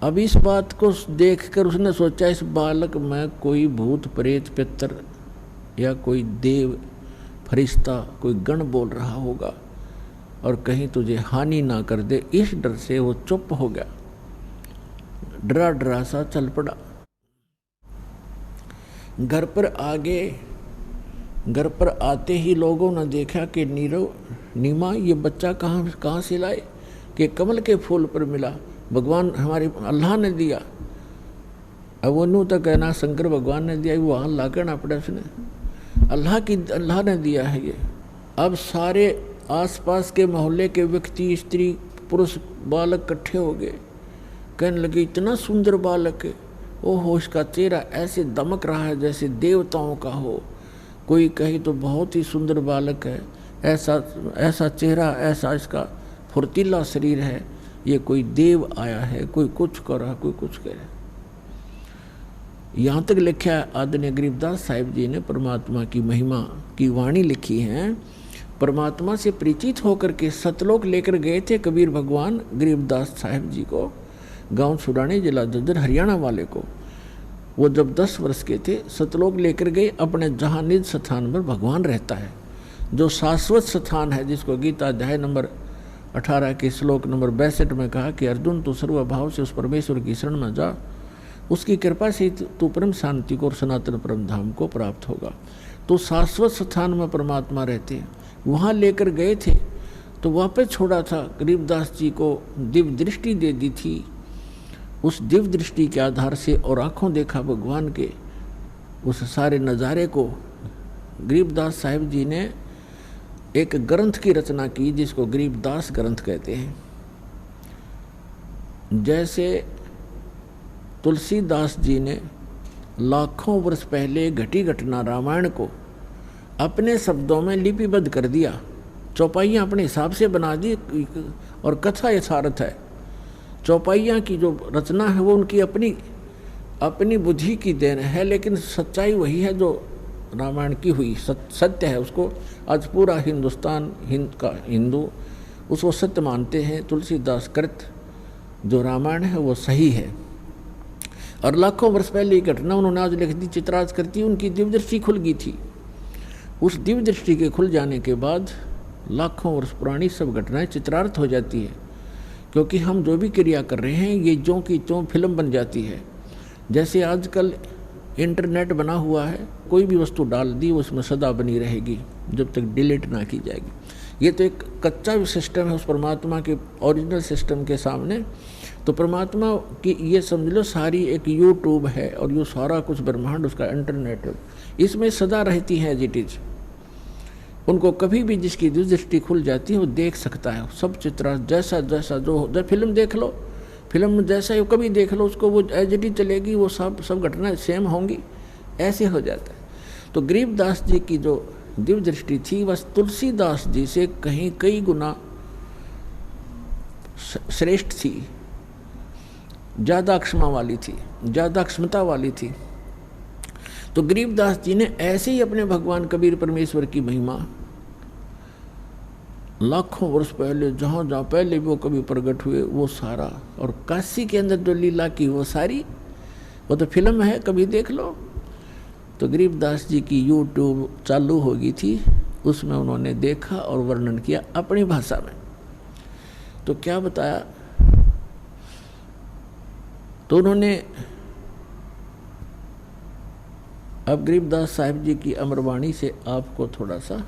अब इस बात को देखकर उसने सोचा इस बालक में कोई भूत प्रेत पितर या कोई देव फरिश्ता कोई गण बोल रहा होगा और कहीं तुझे हानि ना कर दे। इस डर से वो चुप हो गया, डरा डरा सा चल पड़ा। घर पर आते ही लोगों ने देखा कि नीमा ये बच्चा कहाँ से लाए, कि कमल के फूल पर मिला, भगवान हमारे अल्लाह ने दिया। अब वो नू तो कहना शंकर भगवान ने दिया, वो वहाँ ला करना पड़ा उसने, अल्लाह ने दिया है ये। अब सारे आसपास के मोहल्ले के व्यक्ति, स्त्री, पुरुष, बालक इकट्ठे हो गए, कहने लगे इतना सुंदर बालक है, ओहो इसका चेहरा ऐसे दमक रहा है जैसे देवताओं का हो। कोई कहे तो बहुत ही सुंदर बालक है, ऐसा चेहरा, ऐसा इसका फुर्तीला शरीर है, ये कोई देव आया है, कोई कुछ कर रहा, कोई कुछ कह रहा। यहाँ तक लिखा आदरणीय गरीबदास साहिब जी ने परमात्मा की महिमा की वाणी लिखी है। परमात्मा से परिचित होकर के सतलोक लेकर गए थे कबीर भगवान गरीबदास साहिब जी को, गांव छुड़ाने जिला जज्जर हरियाणा वाले को। वो जब 10 वर्ष के थे सतलोक लेकर गए, अपने जहाँ निज स्थान पर भगवान रहता है, जो शाश्वत स्थान है, जिसको गीता अध्याय नंबर 18 के श्लोक नंबर 62 में कहा कि अर्जुन तू सर्वभाव से उस परमेश्वर की शरण में जा, उसकी कृपा से तू परम शांति को और सनातन परम धाम को प्राप्त होगा। तो शाश्वत स्थान में परमात्मा रहते हैं, वहाँ लेकर गए थे तो वापस छोड़ा था। गरीबदास जी को दिव्य दृष्टि दे दी थी, उस दिव्य दृष्टि के आधार से और आँखों देखा भगवान के उस सारे नज़ारे को। गरीबदास साहिब जी ने एक ग्रंथ की रचना की जिसको गरीबदास ग्रंथ कहते हैं। जैसे तुलसीदास जी ने लाखों वर्ष पहले घटी घटना रामायण को अपने शब्दों में लिपिबद्ध कर दिया, चौपाइयाँ अपने हिसाब से बना दी और कथा यथार्थ है। चौपाइयाँ की जो रचना है वो उनकी अपनी बुद्धि की देन है, लेकिन सच्चाई वही है जो रामायण की हुई सत्य है। उसको आज पूरा हिंदुस्तान हिंदू उसको सत्य मानते हैं। तुलसीदास कृत जो रामायण है वो सही है, और लाखों वर्ष पहले ये घटना उन्होंने आज लिख दी, चित्राज करती। उनकी दिव्य दृष्टि खुल गई थी। उस दिव्य दृष्टि के खुल जाने के बाद लाखों वर्ष पुरानी सब घटनाएं चित्रार्थ हो जाती है, क्योंकि हम जो भी क्रिया कर रहे हैं ये ज्यों की त्यों फिल्म बन जाती है। जैसे आजकल इंटरनेट बना हुआ है, कोई भी वस्तु डाल दी उसमें सदा बनी रहेगी जब तक डिलीट ना की जाएगी। ये तो एक कच्चा सिस्टम है उस परमात्मा के ओरिजिनल सिस्टम के सामने। तो परमात्मा की ये समझ लो सारी एक यूट्यूब है और ये सारा कुछ ब्रह्मांड उसका इंटरनेट है, इसमें सदा रहती है एज इट इज। उनको कभी भी जिसकी दृष्टि खुल जाती है वो देख सकता है सब चित्र, जैसा जैसा जो फिल्म देख लो, फिल्म में जैसा ही कभी देख लो उसको वो एज इट इज चलेगी, वो सब घटनाएं सेम होंगी, ऐसे हो जाता है। तो गरीबदास जी की जो दिव्य दृष्टि थी बस तुलसीदास जी से कहीं कई गुना श्रेष्ठ थी, ज़्यादा क्षमा वाली थी, ज़्यादा क्षमता वाली थी। तो गरीबदास जी ने ऐसे ही अपने भगवान कबीर परमेश्वर की महिमा लाखों वर्ष पहले जहाँ जहाँ पहले भी वो कभी प्रकट हुए वो सारा, और काशी के अंदर जो लीला की वो सारी, वो तो फिल्म है, कभी देख लो। तो गरीबदास जी की यूट्यूब चालू हो गई थी, उसमें उन्होंने देखा और वर्णन किया अपनी भाषा में। तो क्या बताया, तो उन्होंने अब गरीबदास साहिब जी की अमरवाणी से आपको थोड़ा सा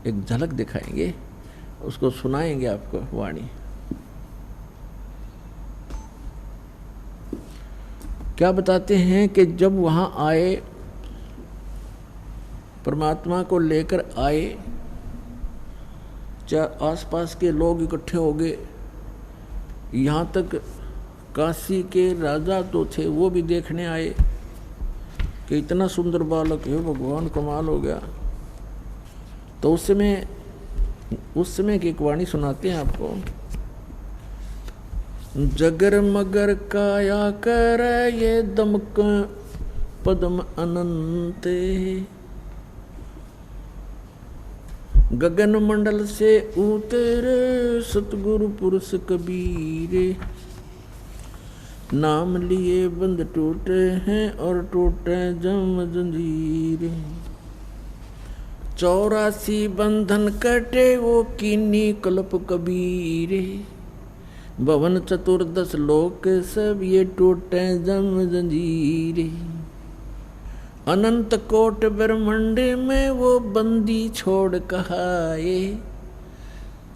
एक झलक दिखाएंगे, उसको सुनाएंगे आपको वाणी। क्या बताते हैं कि जब वहाँ आए, परमात्मा को लेकर आए, चाहे आसपास के लोग इकट्ठे हो गए, यहाँ तक काशी के राजा तो थे वो भी देखने आए कि इतना सुंदर बालक है, भगवान कमाल हो गया। तो उस समय की एक वाणी सुनाते हैं आपको। जगर मगर काया कर ये दमक पद्म अनंत, गगन मंडल से उतरे सतगुरु पुरुष कबीर, नाम लिए बंद टूटे हैं और टूटे जम जंजीर, 84 बंधन कटे वो कीनी कल्प कबीर, भवन चतुर्दश लोक सब ये टूटे जम जंजीर, अनंत कोट ब्रह्मांड में वो बंदी छोड़ कहाए,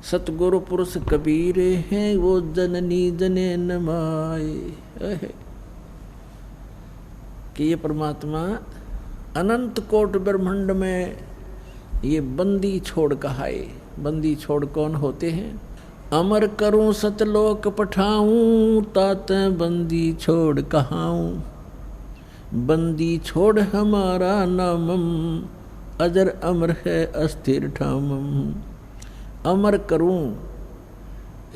सतगुरु पुरुष कबीर हैं वो जननी जने नमाए। कि ये परमात्मा अनंत कोट ब्रह्मांड में ये बंदी छोड़ कहाए। बंदी छोड़ कौन होते हैं? अमर करूं सतलोक पठाऊं, तात बंदी छोड़ कहाऊं, बंदी छोड़ हमारा नामम, अजर अमर है अस्थिर ठामम। अमर करूं,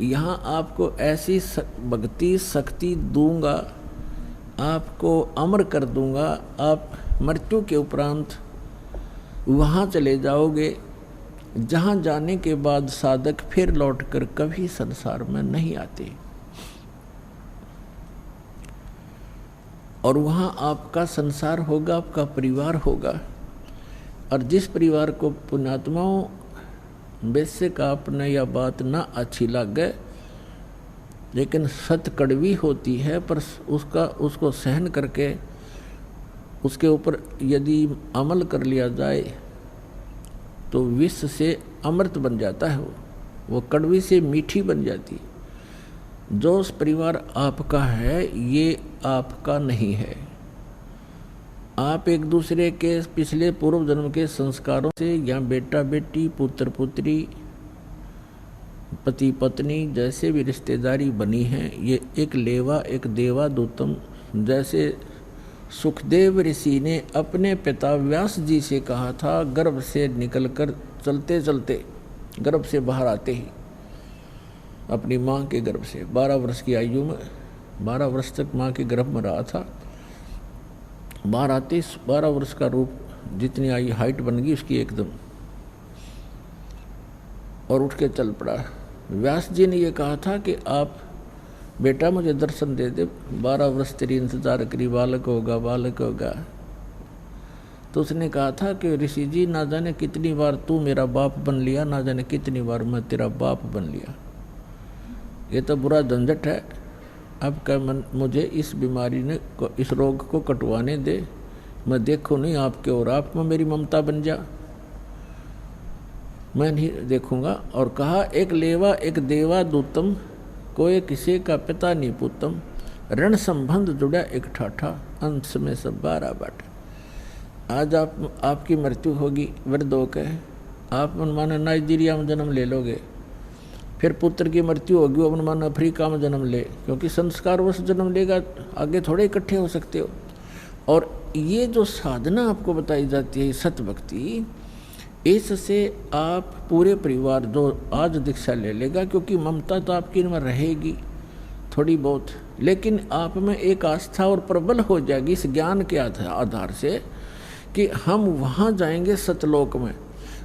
यहाँ आपको ऐसी भक्ति शक्ति दूंगा, आपको अमर कर दूंगा। आप मृत्यु के उपरांत वहाँ चले जाओगे जहाँ जाने के बाद साधक फिर लौटकर कभी संसार में नहीं आते, और वहाँ आपका संसार होगा, आपका परिवार होगा। और जिस परिवार को पुण्यात्माओं बेशक आपने यह बात ना अच्छी लगे, लेकिन सत कड़वी होती है, पर उसको सहन करके उसके ऊपर यदि अमल कर लिया जाए तो विष से अमृत बन जाता है, वो कड़वी से मीठी बन जाती। जो उस परिवार आपका है ये आपका नहीं है। आप एक दूसरे के पिछले पूर्व जन्म के संस्कारों से, या बेटा बेटी, पुत्र पुत्री, पति पत्नी जैसे भी रिश्तेदारी बनी है, ये एक लेवा एक देवा दूतम। जैसे सुखदेव ऋषि ने अपने पिता व्यास जी से कहा था, गर्भ से निकलकर चलते चलते, गर्भ से बाहर आते ही, अपनी माँ के गर्भ से 12 वर्ष की आयु में, 12 वर्ष तक माँ के गर्भ में रहा था। बाहर आते 12 वर्ष का रूप, जितनी आई हाइट बन गई उसकी एकदम, और उठ के चल पड़ा। व्यास जी ने ये कहा था कि आप बेटा मुझे दर्शन दे दे, 12 वर्ष तेरी इंतजार करी, बालक होगा बालक होगा। तो उसने कहा था कि ऋषि जी, ना जाने कितनी बार तू मेरा बाप बन लिया, ना जाने कितनी बार मैं तेरा बाप बन लिया। ये तो बुरा झंझट है। अब क्या मुझे इस बीमारी ने, इस रोग को कटवाने दे, मैं देखूँ नहीं आपके, और आप में मेरी ममता बन जा, मैं नहीं देखूँगा। और कहा, एक लेवा एक देवा दूतम, कोई किसी का पिता नहीं पुतम, ऋण संबंध जुड़ा एक ठाठा, अंश में सब 12 बाट। आज आपकी मृत्यु होगी वृद्ध होकर, आप मानो नाइजीरिया में जन्म ले लोगे, फिर पुत्र की मृत्यु होगी, वो मानो अफ्रीका में जन्म ले, क्योंकि संस्कारवश जन्म लेगा, आगे थोड़े इकट्ठे हो सकते हो। और ये जो साधना आपको बताई जाती है सत भक्ति, इससे आप पूरे परिवार जो आज दीक्षा ले लेगा, क्योंकि ममता तो आपकी में रहेगी थोड़ी बहुत, लेकिन आप में एक आस्था और प्रबल हो जाएगी इस ज्ञान के आधार से कि हम वहाँ जाएंगे सतलोक में,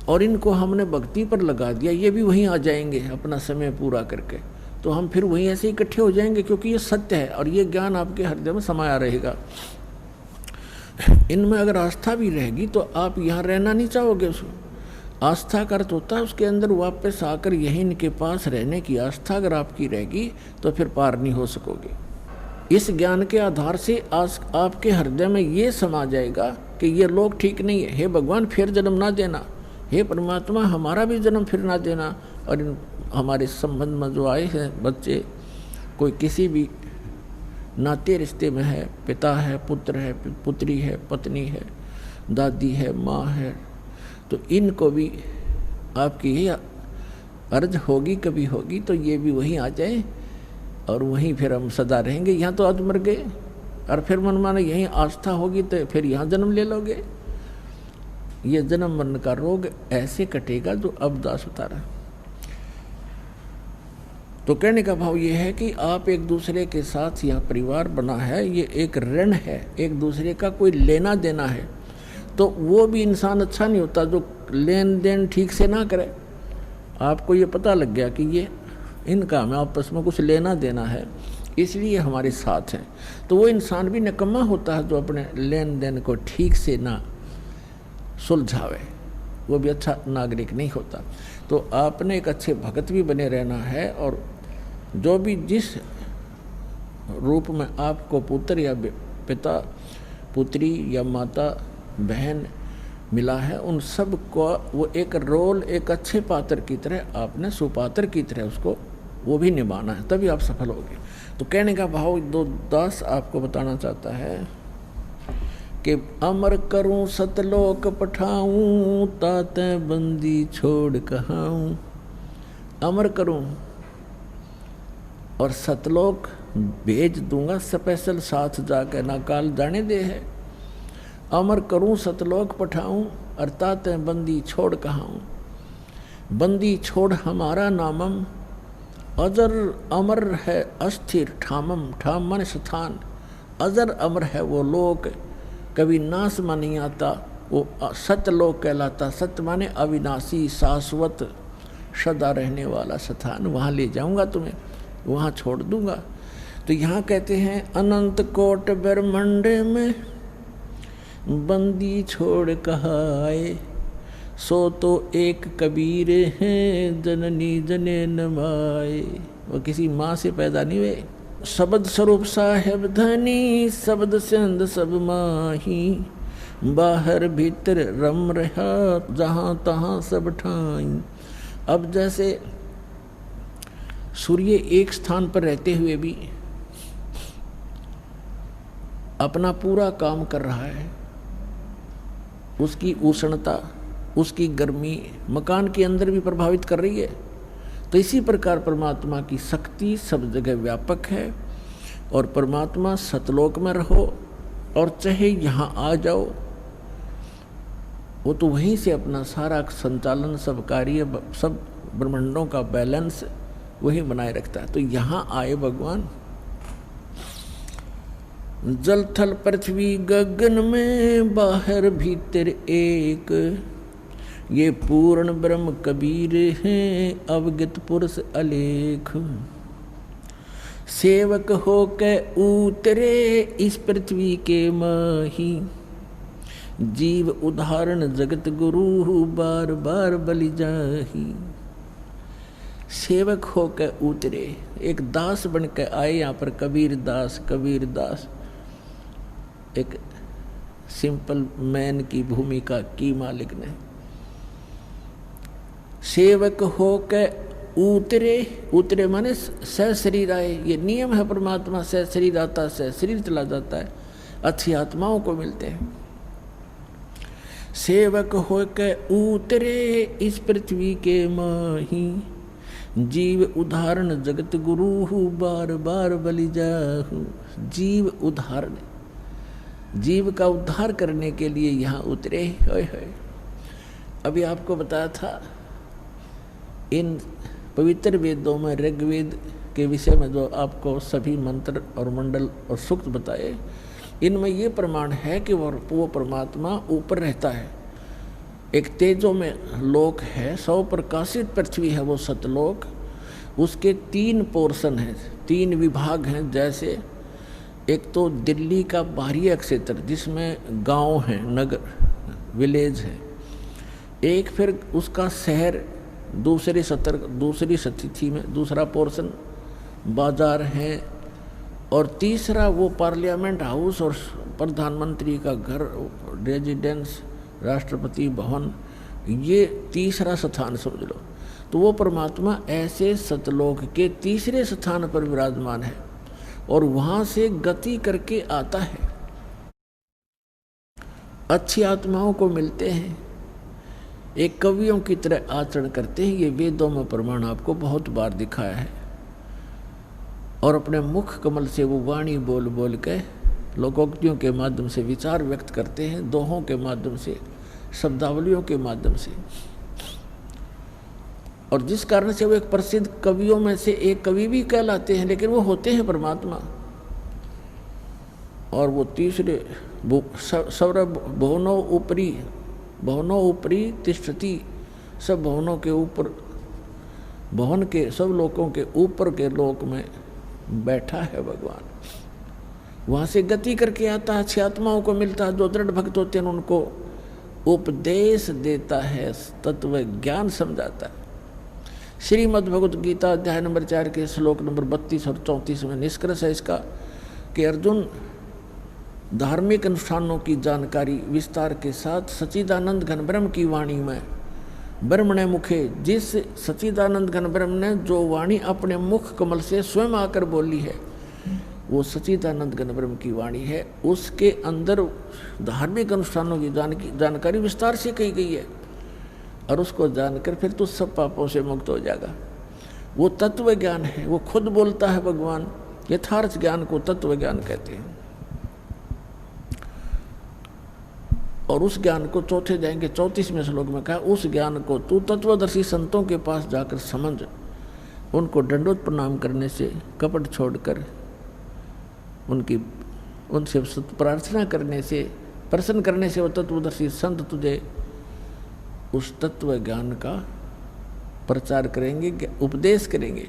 और इनको हमने भक्ति पर लगा दिया, ये भी वहीं आ जाएंगे अपना समय पूरा करके, तो हम फिर वहीं ऐसे इकट्ठे हो जाएंगे, क्योंकि ये सत्य है और ये ज्ञान आपके हृदय में समाया रहेगा। इनमें अगर आस्था भी रहेगी तो आप यहाँ रहना नहीं चाहोगे। आस्था का अर्थ होता है उसके अंदर वापस आकर यही इनके पास रहने की आस्था अगर आपकी रहेगी तो फिर पार नहीं हो सकोगे। इस ज्ञान के आधार से आज आपके हृदय में ये समा जाएगा कि ये लोग ठीक नहीं है, हे भगवान फिर जन्म ना देना, हे परमात्मा हमारा भी जन्म फिर ना देना। और हमारे संबंध में जो आए हैं बच्चे, कोई किसी भी नाते रिश्ते में है, पिता है, पुत्र है, पुत्री है, पत्नी है, दादी है, माँ है, तो इनको भी आपकी ही अर्ज होगी, कभी होगी तो ये भी वहीं आ जाए और वहीं फिर हम सदा रहेंगे। यहाँ तो आज मर गए और फिर मन माने यहीं आस्था होगी तो फिर यहाँ जन्म ले लोगे। ये जन्म मरण का रोग ऐसे कटेगा जो अब दास उतारा। तो कहने का भाव ये है कि आप एक दूसरे के साथ यहाँ परिवार बना है, ये एक ऋण है, एक दूसरे का कोई लेना देना है। तो वो भी इंसान अच्छा नहीं होता जो लेन देन ठीक से ना करे। आपको ये पता लग गया कि ये इनका हमें आपस में कुछ लेना देना है, इसलिए हमारे साथ हैं, तो वो इंसान भी निकम्मा होता है जो अपने लेन देन को ठीक से ना सुलझावे, वो भी अच्छा नागरिक नहीं होता। तो आपने एक अच्छे भगत भी बने रहना है, और जो भी जिस रूप में आपको पुत्र या पिता, पुत्री या माता, बहन मिला है, उन सब को वो एक रोल, एक अच्छे पात्र की तरह आपने सुपात्र की तरह उसको वो भी निभाना है, तभी आप सफल होगे। तो कहने का भाव दो दास आपको बताना चाहता है कि अमर करूं सतलोक पठाऊं, ताते बंदी छोड़ कहाऊं। अमर करूं और सतलोक भेज दूंगा, स्पेशल साथ जाकर ना काल जाने दे है। अमर करूं सतलोक पठाऊं, अर्थात बंदी छोड़ कहाऊं। बंदी छोड़ हमारा नामम, अजर अमर है अस्थिर ठामम। ठाम मन स्थान, अजर अमर है वो लोक, कभी नाश में नहीं आता, वो सतलोक कहलाता। सत्य माने अविनाशी, शाश्वत, सदा रहने वाला स्थान। वहाँ ले जाऊंगा तुम्हें, वहाँ छोड़ दूंगा। तो यहाँ कहते हैं अनंत कोट ब्रह्मांड में बंदी छोड़ कहाए, सो तो एक कबीर हैं जननी जने न माए। वो किसी माँ से पैदा नहीं हुए। शब्द स्वरूप साहेब धनी, शब्द सिंध सब माही, बाहर भीतर रम रहा, जहाँ तहाँ सब ठाई। अब जैसे सूर्य एक स्थान पर रहते हुए भी अपना पूरा काम कर रहा है, उसकी उष्णता, उसकी गर्मी मकान के अंदर भी प्रभावित कर रही है। तो इसी प्रकार परमात्मा की शक्ति सब जगह व्यापक है, और परमात्मा सतलोक में रहो और चाहे यहाँ आ जाओ, वो तो वहीं से अपना सारा संचालन, सब कार्य, सब ब्रह्मांडों का बैलेंस वही बनाए रखता है। तो यहाँ आए भगवान। जल थल पृथ्वी गगन में, बाहर भीतर एक, ये पूर्ण ब्रह्म कबीर हैं, अवगत पुरुष अलेख। सेवक हो के उतरे इस पृथ्वी के माही, जीव उदाहरण जगत गुरु, बार बार बलि जाही। सेवक हो के उतरे, एक दास बन के आए यहाँ पर कबीर दास। कबीर दास एक सिंपल मैन की भूमिका की मालिक ने। सेवक हो के उतरे, उतरे माने सह शरीर आए। ये नियम है परमात्मा, सह शरीर आता, सह शरीर चला जाता है, अच्छी आत्माओं को मिलते हैं। सेवक हो के उतरे इस पृथ्वी के माही, जीव उदाहरण जगत गुरु, बार बार बलि जाहू। जीव उदाहरण, जीव का उद्धार करने के लिए यहाँ उतरे। अभी आपको बताया था इन पवित्र वेदों में, ऋग्वेद के विषय में जो आपको सभी मंत्र और मंडल और सूक्त बताए, इनमें ये प्रमाण है कि वो परमात्मा ऊपर रहता है। एक तेजो में लोक है, 100 प्रकाशित पृथ्वी है वो सतलोक। उसके 3 पोर्शन हैं, 3 विभाग हैं। जैसे एक तो दिल्ली का बाहरी क्षेत्र जिसमें गांव हैं, नगर, विलेज है। एक फिर उसका शहर दूसरी स्थिति में, दूसरा पोर्शन बाजार है। और तीसरा वो पार्लियामेंट हाउस और प्रधानमंत्री का घर, रेजिडेंस, राष्ट्रपति भवन, ये तीसरा स्थान समझ लो। तो वो परमात्मा ऐसे सतलोक के तीसरे स्थान पर विराजमान है। और वहां से गति करके आता है। अच्छी आत्माओं को मिलते हैं, एक कवियों की तरह आचरण करते हैं। ये वेदों में प्रमाण आपको बहुत बार दिखाया है। और अपने मुख कमल से वो वाणी बोल बोल के लोकोक्तियों के माध्यम से विचार व्यक्त करते हैं, दोहों के माध्यम से, शब्दावलियों के माध्यम से। और जिस कारण से वो एक प्रसिद्ध कवियों में से एक कवि भी कहलाते हैं, लेकिन वो होते हैं परमात्मा। और वो तीसरे सौरभ भवनों ऊपरी तिष्ठति, सब भवनों के ऊपर, भवन के सब लोकों के ऊपर के लोक में बैठा है भगवान। वहाँ से गति करके आता है, अच्छी आत्माओं को मिलता है, जो दृढ़ भक्त होते हैं उनको उपदेश देता है, तत्व ज्ञान समझाता है। श्रीमद् भगवत गीता अध्याय नंबर 4 के श्लोक नंबर 32 और 34 में निष्कर्ष है इसका कि अर्जुन धार्मिक अनुष्ठानों की जानकारी विस्तार के साथ सच्चिदानंद घन ब्रह्म की वाणी में ब्रह्मणे मुखे, जिस सच्चिदानंद घन ब्रह्म ने जो वाणी अपने मुख कमल से स्वयं आकर बोली है, वो सच्चिदानंद घन ब्रह्म की वाणी है। उसके अंदर धार्मिक अनुष्ठानों की जानकारी विस्तार से कही गई है। और उसको जानकर फिर तो सब पापों से मुक्त हो जाएगा। वो तत्व ज्ञान है, वो खुद बोलता है भगवान। यथार्थ ज्ञान को तत्व ज्ञान कहते हैं। और उस ज्ञान को चौथे जाएंगे 34वें श्लोक में कहा, उस ज्ञान को तू तत्वदर्शी संतों के पास जाकर समझ, उनको दंडोत प्रणाम करने से, कपट छोड़कर उनसे प्रार्थना करने से, प्रसन्न करने से वो तत्वदर्शी संत तुझे उस तत्व ज्ञान का प्रचार करेंगे, उपदेश करेंगे।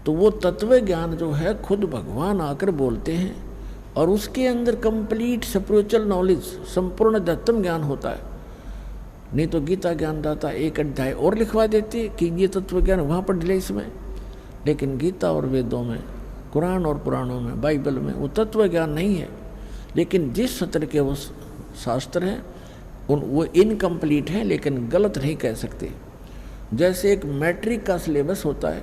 तो वो तत्व ज्ञान जो है खुद भगवान आकर बोलते हैं। और उसके अंदर कंप्लीट स्पिरिचुअल नॉलेज, संपूर्ण अध्यात्म ज्ञान होता है। नहीं तो गीता ज्ञान दाता एक अध्याय और लिखवा देते कि ये तत्व ज्ञान वहाँ पर डिले इसमें। लेकिन गीता और वेदों में, कुरान और पुराणों में, बाइबल में वो तत्व ज्ञान नहीं है। लेकिन जिस सत्र के वो शास्त्र हैं वो इनकम्प्लीट हैं, लेकिन गलत नहीं कह सकते। जैसे एक मैट्रिक का सिलेबस होता है,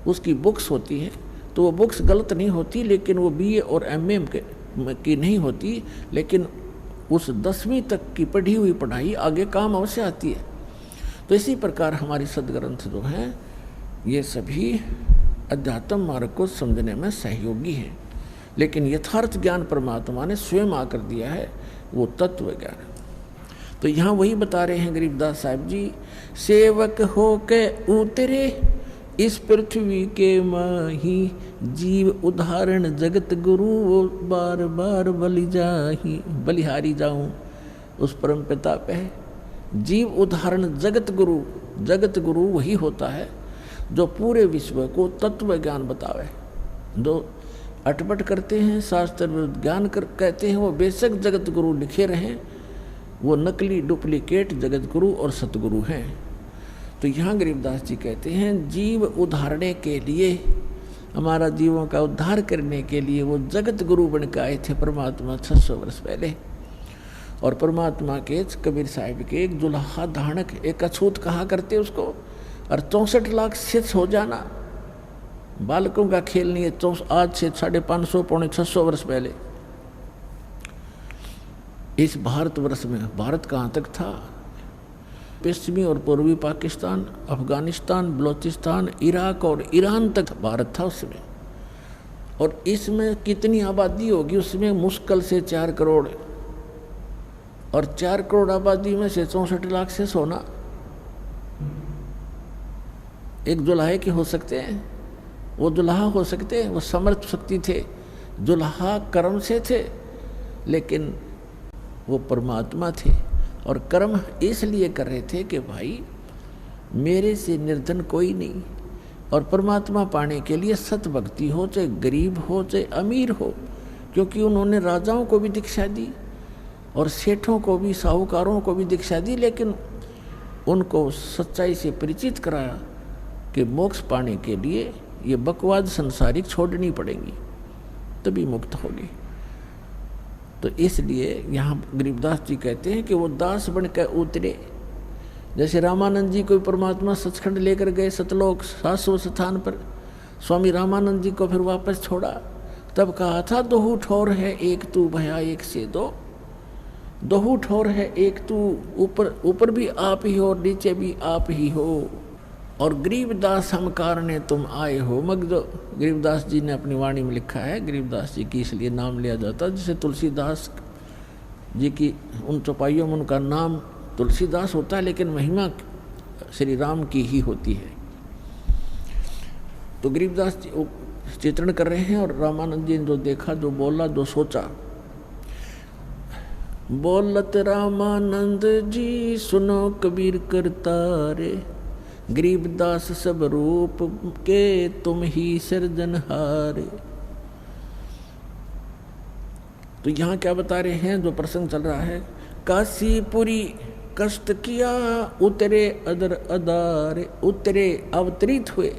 उसकी बुक्स होती हैं, तो वो बुक्स गलत नहीं होती, लेकिन वो BA और MA की नहीं होती। लेकिन उस 10वीं तक की पढ़ी हुई पढ़ाई आगे काम अवश्य आती है। तो इसी प्रकार हमारी सदग्रंथ जो हैं ये सभी अध्यात्म मार्ग को समझने में सहयोगी हैं। लेकिन यथार्थ ज्ञान परमात्मा ने स्वयं आकर दिया है, वो तत्व ज्ञान। तो यहाँ वही बता रहे हैं गरीबदास साहिब जी, सेवक हो के उतरे इस पृथ्वी के माही, जीव उदाहरण जगत गुरु, वो बार बार बलिहारी जाऊं उस परम पिता पे। जीव उदाहरण जगत गुरु वही होता है जो पूरे विश्व को तत्व ज्ञान बतावे। जो अटपट करते हैं, शास्त्र ज्ञान कहते हैं, वो बेशक जगत गुरु लिखे रहें, वो नकली डुप्लीकेट जगत गुरु और सतगुरु हैं। तो यहाँ गरीबदास जी कहते हैं जीव उद्धारने के लिए, हमारा जीवों का उद्धार करने के लिए वो जगत गुरु बन के आए थे परमात्मा 600 वर्ष पहले। और परमात्मा के कबीर साहिब के एक जुल्हा धानक, एक अछूत कहा करते उसको। और 64 लाख सिद्ध हो जाना बालकों का खेल नहीं है। आज से 550 पौने 600 वर्ष पहले इस भारतवर्ष में, भारत कहाँ तक था, पश्चिमी और पूर्वी पाकिस्तान, अफगानिस्तान, बलोचिस्तान, इराक और ईरान तक भारत था उसमें। और इसमें कितनी आबादी होगी, उसमें मुश्किल से 4 करोड़। और 4 करोड़ आबादी में से 64 लाख से सोना एक जुल्हे के हो सकते हैं। वो जुल्हा हो सकते हैं, वो समर्थ शक्ति थे, जुल्हा कर्म से थे, लेकिन वो परमात्मा थे। और कर्म इसलिए कर रहे थे कि भाई मेरे से निर्धन कोई नहीं। और परमात्मा पाने के लिए सत भक्ति हो, चाहे गरीब हो चाहे अमीर हो। क्योंकि उन्होंने राजाओं को भी दीक्षा दी और सेठों को भी, साहूकारों को भी दीक्षा दी, लेकिन उनको सच्चाई से परिचित कराया कि मोक्ष पाने के लिए ये बकवाद संसारिक छोड़नी पड़ेंगी, तभी मुक्त होगी। तो इसलिए यहाँ गरीबदास जी कहते हैं कि वो दास बन कर उतरे। जैसे रामानंद जी को परमात्मा सचखंड लेकर गए, सतलोक शाश्वत स्थान पर, स्वामी रामानंद जी को फिर वापस छोड़ा, तब कहा था दोहू ठोर है एक तू भया एक से दो, दोहू ठोर है एक तू, ऊपर भी आप ही हो और नीचे भी आप ही हो, और गरीबदास हम कारणे तुम आए हो। मगदो गरीबदास जी ने अपनी वाणी में लिखा है, गरीबदास जी की इसलिए नाम लिया जाता, जैसे तुलसीदास जी की उन चौपाइयों में उनका नाम तुलसीदास होता है, लेकिन महिमा श्री राम की ही होती है। तो गरीबदास जी चित्रण कर रहे हैं, और रामानंद जी ने जो देखा, जो बोला, जो सोचा, बोलत रामानंद जी सुनो कबीर करतारे, गरीबदास सब रूप के तुम ही सिरजनहारे। तो यहाँ क्या बता रहे हैं, जो प्रसंग चल रहा है, काशीपुरी कष्ट किया उतरे अदर अदारे, उतरे अवतरित हुए,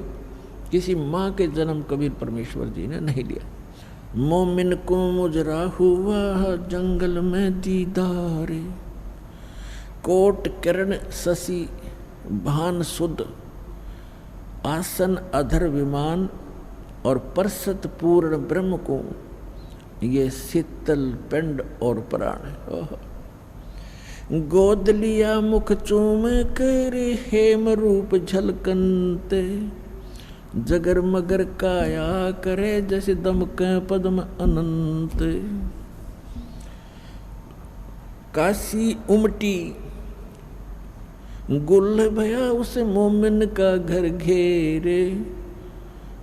किसी माँ के जन्म कबीर परमेश्वर जी ने नहीं लिया। मोमिन को मुजरा हुआ जंगल में दीदारे, कोट किरण शशि भान सुध, आसन अधर विमान, और परसत पूर्ण ब्रह्म को ये शीतल पिंड और प्राण। गोद लिया मुख चूम कर हेम रूप झलकनते, जगर मगर काया करे जैसे दमके पद्म अनंत। काशी उमटी गुल भया उस मोमिन का घर घेरे,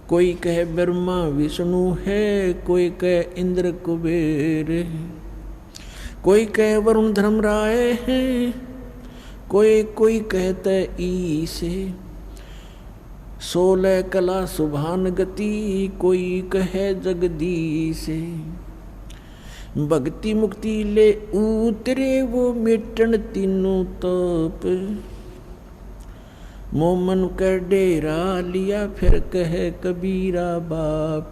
कोई कहे ब्रह्मा विष्णु है, कोई कहे इंद्र कुबेर, कोई कहे वरुण धर्मराय है, कोई कहते ईसे, 16 कला सुभान गति, कोई कहे जगदीश। भक्ति मुक्ति ले उतरे वो मिटन तीनों तप, मोमन का डेरा लिया फिर कहे कबीरा बाप।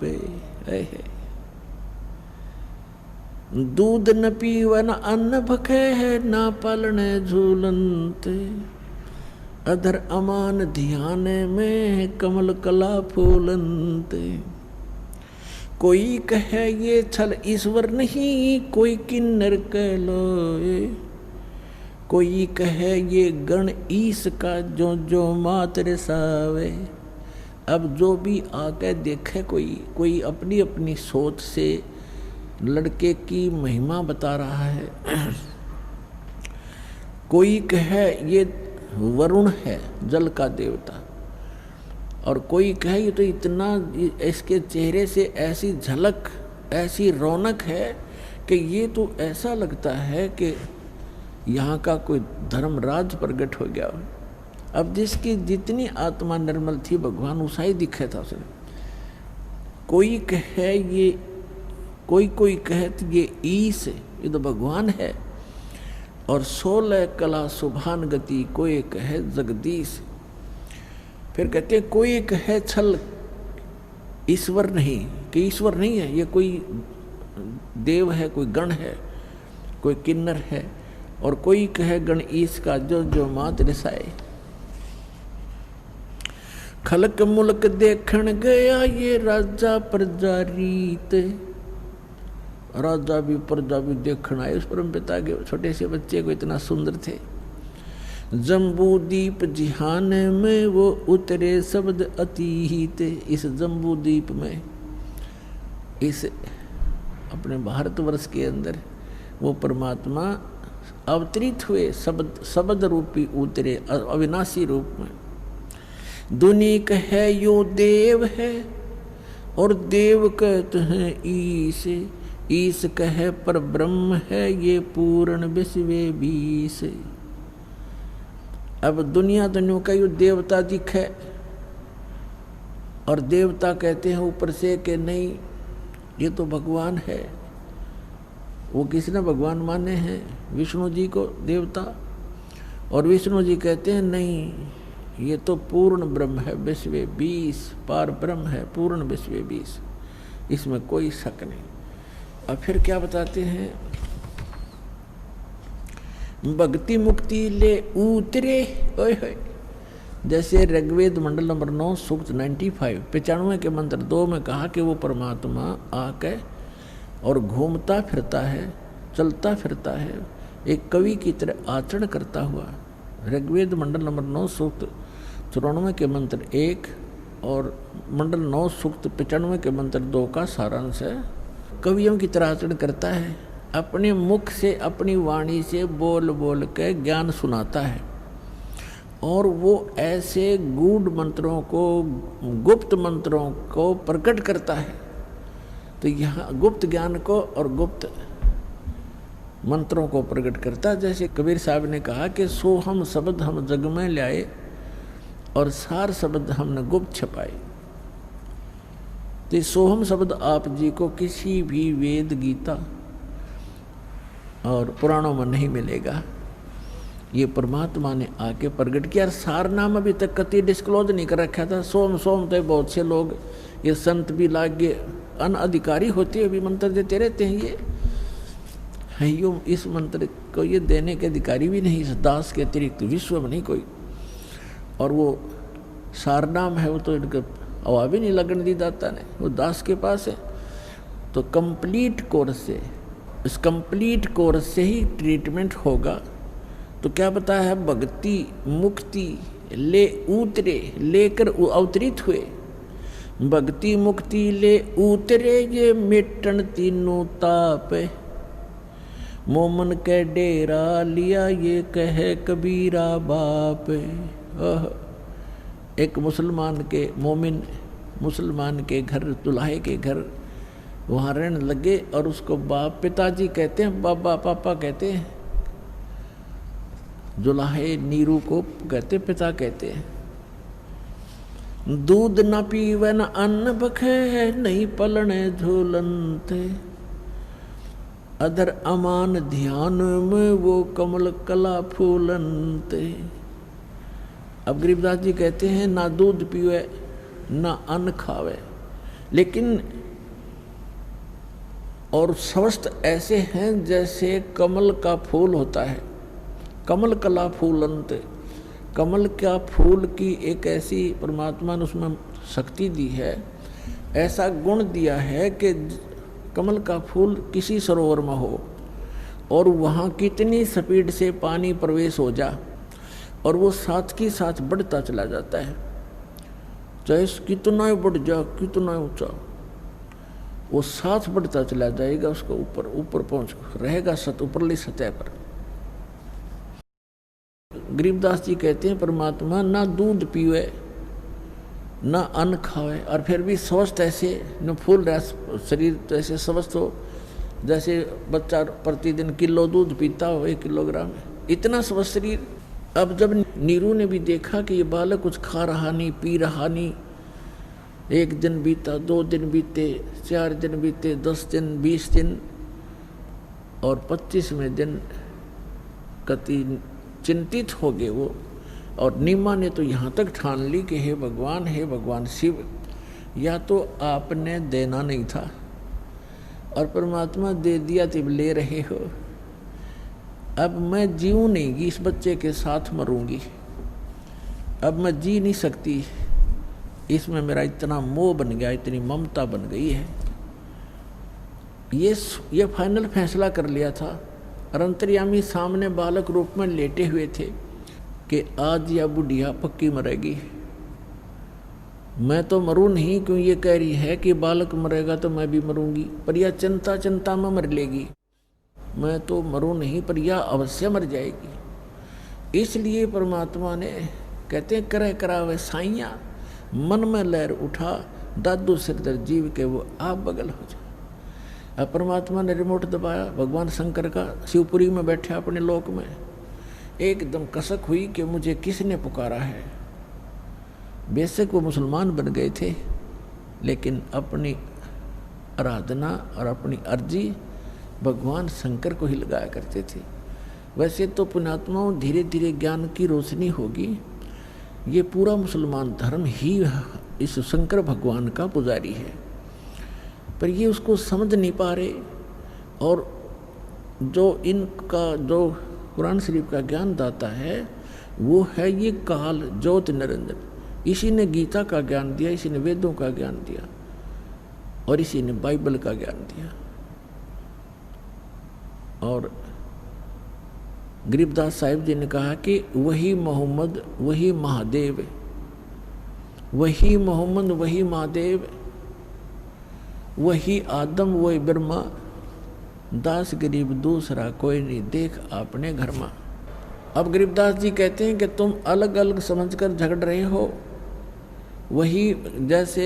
दूध न पीवन अन्न भखे है, ना पालने झूलंत, अधर अमान ध्यान में कमल कला फूलंत। कोई कहे ये छल ईश्वर नहीं, कोई किन्नर कह लोए, कोई कहे ये गण ईश का जो जो मात्र सावे। अब जो भी आके देखे, कोई अपनी अपनी सोच से लड़के की महिमा बता रहा है। कोई कहे ये वरुण है जल का देवता, और कोई कहे ये तो इतना, इसके चेहरे से ऐसी झलक, ऐसी रौनक है कि ये तो ऐसा लगता है कि यहाँ का कोई धर्मराज प्रकट हो गया। अब जिसकी जितनी आत्मा निर्मल थी, भगवान उसा ही दिखे था उसे। कोई कहे ये, कोई कहे ये ईश, ये तो भगवान है, और 16 कला सुभान गति, कोई कहे जगदीश। फिर कहते हैं कोई कहे छल ईश्वर नहीं, कि ईश्वर नहीं है, ये कोई देव है, कोई गण है, कोई किन्नर है, और कोई कहे गण ईश का जो जो मात रिसाए। खलक मुल्क देखण गया ये राजा प्रजा रीत, राजा भी प्रजा भी देखना है। उस परम पिता के छोटे से बच्चे को इतना सुंदर थे। जम्बू दीप जिहान में वो उतरे शब्द अतीत, इस जम्बू दीप में, इस अपने भारतवर्ष के अंदर वो परमात्मा अवतरित हुए, शब्द रूपी उतरे अविनाशी रूप में। दुनी कहे यो देव है, और देव कहते हैं ईश, ईश कहे पर ब्रह्म है ये पूर्ण विश्वे बीस। अब दुनिया का यो देवता दिखे, और देवता कहते हैं ऊपर से कि नहीं ये तो भगवान है। वो किसने भगवान माने हैं? विष्णु जी को देवता, और विष्णु जी कहते हैं नहीं ये तो पूर्ण ब्रह्म है, विश्वे बीस, पार ब्रह्म है, पूर्ण विश्वे बीस, इसमें कोई शक नहीं। और फिर क्या बताते हैं, भक्ति मुक्ति ले उतरे, ओए होए, जैसे ऋग्वेद मंडल नंबर 9 सूक्त 95 के मंत्र 2 में कहा कि वो परमात्मा आके और घूमता फिरता है, चलता फिरता है, एक कवि की तरह आचरण करता हुआ। ऋग्वेद मंडल नंबर 9 सूक्त 94 के मंत्र 1 और मंडल 9 सूक्त 95 के मंत्र 2 का सारांश है। कवियों की तरह आचरण करता है, अपने मुख से, अपनी वाणी से बोल बोल के ज्ञान सुनाता है, और वो ऐसे गूढ़ मंत्रों को, गुप्त मंत्रों को प्रकट करता है। तो यहाँ गुप्त ज्ञान को और गुप्त मंत्रों को प्रकट करता, जैसे कबीर साहब ने कहा कि सोहम शब्द हम जग में लाए और सार शब्द हमने गुप्त छपाए। तो सोहम शब्द आप जी को किसी भी वेद, गीता और पुराणों में नहीं मिलेगा। ये परमात्मा ने आके प्रकट किया। सार नाम अभी तक कति डिस्क्लोज नहीं कर रखा था। सोम सोम तो बहुत से लोग, ये संत भी लागे अनअधिकारी होते हुए भी मंत्र देते रहते हैं। ये है यो, इस मंत्र को ये देने के अधिकारी भी नहीं, इस दास के अतिरिक्त विश्व में नहीं कोई। और वो सार नाम है, वो तो इनका हवा भी नहीं लगने दी दाता ने, वो दास के पास है। तो कंप्लीट कोर्स से, इस कंप्लीट कोर्स से ही ट्रीटमेंट होगा। तो क्या बताया है, भक्ति मुक्ति ले उतरे, लेकर अवतरित हुए। भक्ति मुक्ति ले उतरे ये मिटन तीनों ताप, मोमन के डेरा लिया ये कहे कबीरा बाप। एक मुसलमान के, मोमिन मुसलमान के घर, दुल्हे के घर वहाँ रहने लगे और उसको बाप, पिताजी कहते हैं, बाबा पापा कहते हैं। दुल्हे नीरू को कहते पिता कहते हैं। दूध न पीवे न अन्न बखे, नहीं पलने झूलनते, अधर अमान ध्यान में वो कमल कला फूलनते। अब गरीबदास जी कहते हैं ना दूध पीवे ना अन्न खावे, लेकिन और स्वस्थ ऐसे हैं जैसे कमल का फूल होता है। कमल कला फूलंत, कमल का फूल की एक ऐसी परमात्मा ने उसमें शक्ति दी है, ऐसा गुण दिया है कि कमल का फूल किसी सरोवर में हो और वहाँ कितनी स्पीड से पानी प्रवेश हो जा और वो साथ के साथ बढ़ता चला जाता है, चाहे कितना बढ़ जा, कितना ऊंचा, वो साथ बढ़ता चला जाएगा, उसको ऊपर ऊपर पहुँच रहेगा ऊपरली सतह पर। गरीबदास जी कहते हैं परमात्मा ना दूध पीवे ना अन्न खावे और फिर भी स्वस्थ ऐसे न फूल रहा शरीर, तो ऐसे स्वस्थ हो जैसे बच्चा प्रतिदिन किलो दूध पीता हो, 1 किलोग्राम, इतना स्वस्थ शरीर। अब जब नीरू ने भी देखा कि ये बालक कुछ खा रहा नहीं, पी रहा नहीं, 1 दिन बीता, 2 दिन बीते, 4 दिन बीते, 10 दिन, 20 दिन और 25वें दिन कति चिंतित हो गए वो। और नीमा ने तो यहाँ तक ठान ली कि हे भगवान शिव, या तो आपने देना नहीं था और परमात्मा दे दिया तो ले रहे हो, अब मैं जीऊँ नहीं, इस बच्चे के साथ मरूंगी, अब मैं जी नहीं सकती, इसमें मेरा इतना मोह बन गया, इतनी ममता बन गई है। ये फाइनल फैसला कर लिया था। और अंतर्यामी सामने बालक रूप में लेटे हुए थे कि आज या बुढ़िया पक्की मरेगी, मैं तो मरूं नहीं, क्यों ये कह रही है कि बालक मरेगा तो मैं भी मरूंगी, पर यह चिंता में मर लेगी, मैं तो मरूं नहीं पर यह अवश्य मर जाएगी। इसलिए परमात्मा ने कहते हैं करे करावे साइया, मन में लहर उठा, दादू सिरदर जीव के वो आप बगल हो जाए। अब परमात्मा ने रिमोट दबाया, भगवान शंकर का, शिवपुरी में बैठे अपने लोक में, एकदम कसक हुई कि मुझे किसने पुकारा है। बेशक वो मुसलमान बन गए थे, लेकिन अपनी आराधना और अपनी अर्जी भगवान शंकर को ही लगाया करते थे। वैसे तो पुण्यात्माओं धीरे धीरे ज्ञान की रोशनी होगी, ये पूरा मुसलमान धर्म ही इस शंकर भगवान का पुजारी है, पर ये उसको समझ नहीं पा रहे। और जो इनका जो कुरान शरीफ का ज्ञान दाता है, वो है ये काल ज्योत निरंजन। इसी ने गीता का ज्ञान दिया, इसी ने वेदों का ज्ञान दिया और इसी ने बाइबल का ज्ञान दिया। और गरीबदास साहिब जी ने कहा कि वही मोहम्मद वही महादेव, वही मोहम्मद वही महादेव, वही आदम वही ब्रह्मा, दास गरीब दूसरा कोई नहीं, देख अपने घर में। अब गरीबदास जी कहते हैं कि तुम अलग अलग समझकर झगड़ रहे हो। वही जैसे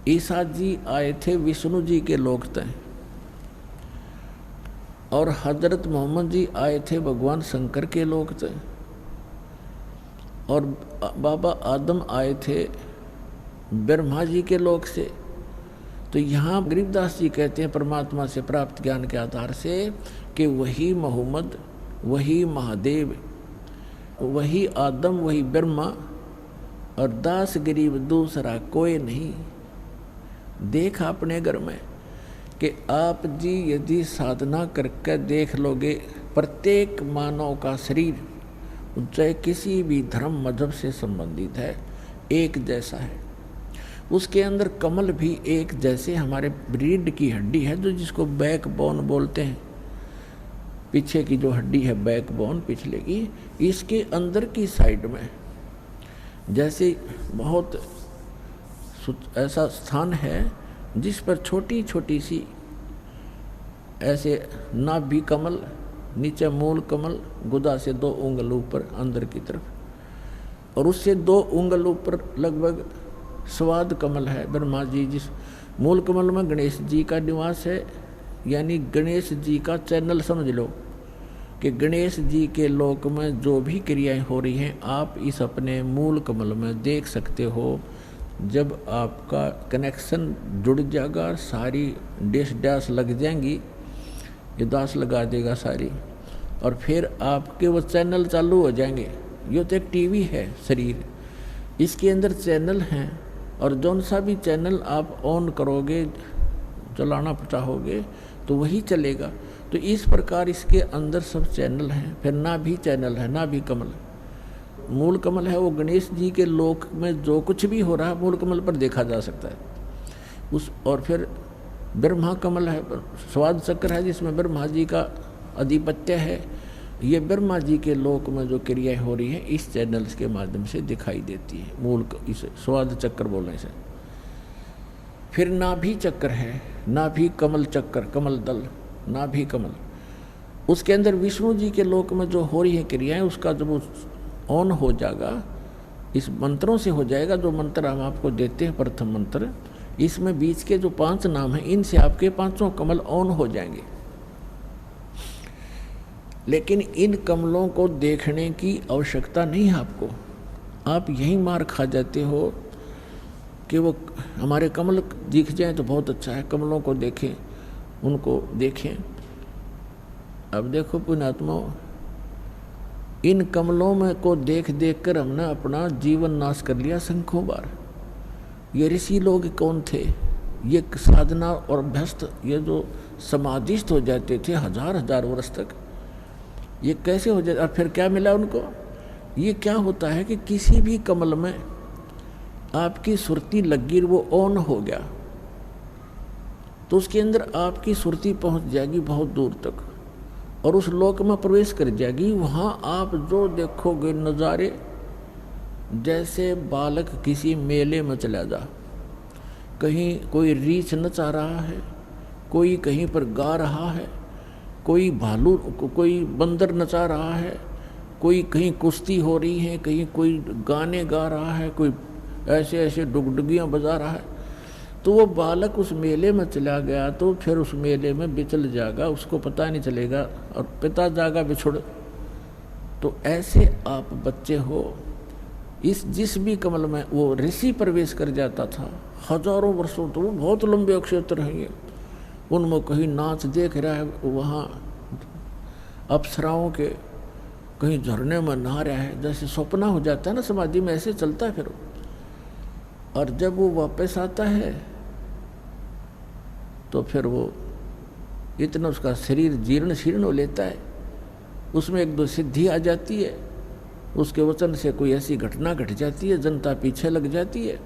ईसा जी आए थे विष्णु जी के लोक तय, और हजरत मोहम्मद जी आए थे भगवान शंकर के लोक तय, और बाबा आदम आए थे ब्रह्मा जी के लोक से। तो यहाँ गरीबदास जी कहते हैं परमात्मा से प्राप्त ज्ञान के आधार से कि वही मोहम्मद वही महादेव, वही आदम वही ब्रह्मा, और दास गरीब दूसरा कोई नहीं। देख अपने घर में कि आप जी यदि साधना करके देख लोगे, प्रत्येक मानव का शरीर चाहे किसी भी धर्म मजहब से संबंधित है, एक जैसा है। उसके अंदर कमल भी एक जैसे हमारे रीढ़ की हड्डी है, जो जिसको बैकबोन बोलते हैं, पीछे की जो हड्डी है बैकबोन पिछले की, इसके अंदर की साइड में जैसे बहुत ऐसा स्थान है जिस पर छोटी छोटी सी ऐसे नाभि कमल, नीचे मूल कमल, गुदा से 2 उंगल ऊपर अंदर की तरफ, और उससे 2 उंगल ऊपर लगभग स्वाद कमल है ब्रह्मा जी। जिस मूल कमल में गणेश जी का निवास है, यानी गणेश जी का चैनल समझ लो कि गणेश जी के लोक में जो भी क्रियाएं हो रही हैं आप इस अपने मूल कमल में देख सकते हो। जब आपका कनेक्शन जुड़ जाएगा, सारी डैश डैश लग जाएंगी, ये दास लगा देगा सारी, और फिर आपके वो चैनल चालू हो जाएंगे। ये तो एक टीवी है शरीर, इसके अंदर चैनल हैं, और जौन सा भी चैनल आप ऑन करोगे, चलाना चाहोगे तो वही चलेगा। तो इस प्रकार इसके अंदर सब चैनल हैं। फिर नाभि चैनल है, नाभि कमल, मूल कमल है, वो गणेश जी के लोक में जो कुछ भी हो रहा है मूल कमल पर देखा जा सकता है उस। और फिर ब्रह्मा कमल है, स्वाद चक्र है, जिसमें ब्रह्मा जी का अधिपत्य है। ये ब्रह्मा जी के लोक में जो क्रियाएं हो रही हैं इस चैनल्स के माध्यम से दिखाई देती है, मूल इसे स्वाद चक्र बोलने से। फिर नाभि चक्र है, नाभि कमल चक्र, कमल दल, नाभि कमल, उसके अंदर विष्णु जी के लोक में जो हो रही है क्रियाएं, उसका जब ऑन हो जाएगा, इस मंत्रों से हो जाएगा। जो मंत्र हम आपको देते हैं, प्रथम मंत्र, इसमें बीच के जो 5 नाम हैं, इनसे आपके 5 कमल ऑन हो जाएंगे। लेकिन इन कमलों को देखने की आवश्यकता नहीं है आपको, आप यही मार खा जाते हो कि वो हमारे कमल दिख जाए तो बहुत अच्छा है, कमलों को देखें, उनको देखें। अब देखो पुण्यात्मा, इन कमलों में को देख देख कर हमने अपना जीवन नाश कर लिया संख्यों बार। ये ऋषि लोग कौन थे? ये साधना और अभ्यस्त, ये जो समाधिस्थ हो जाते थे 1000 वर्ष तक, ये कैसे हो जाए? और फिर क्या मिला उनको? ये क्या होता है कि किसी भी कमल में आपकी सुरती लगी, वो ऑन हो गया तो उसके अंदर आपकी सुरती पहुंच जाएगी बहुत दूर तक, और उस लोक में प्रवेश कर जाएगी। वहाँ आप जो देखोगे नज़ारे, जैसे बालक किसी मेले में चला जा, कहीं कोई रीछ नचा रहा है, कोई कहीं पर गा रहा है, कोई भालू, कोई बंदर नचा रहा है, कोई कहीं कुश्ती हो रही है, कहीं कोई गाने गा रहा है, कोई ऐसे ऐसे डुगडुगियाँ बजा रहा है। तो वो बालक उस मेले में चला गया तो फिर उस मेले में बिचल जाएगा, उसको पता नहीं चलेगा, और पिता जाएगा बिछुड़। तो ऐसे आप बच्चे हो। इस जिस भी कमल में वो ऋषि प्रवेश कर जाता था 1000 वर्षों, तो वो बहुत लंबे क्षेत्र हैं ये, उनमें कहीं नाच देख रहा है, वहाँ अप्सराओं के कहीं झरने में नहा रहा है, जैसे सपना हो जाता है ना समाधि में, ऐसे चलता है फिर। और जब वो वापस आता है तो फिर वो इतना उसका शरीर जीर्ण शीर्ण हो लेता है उसमें एक दो सिद्धि आ जाती है, उसके वचन से कोई ऐसी घटना घट जाती है, जनता पीछे लग जाती है,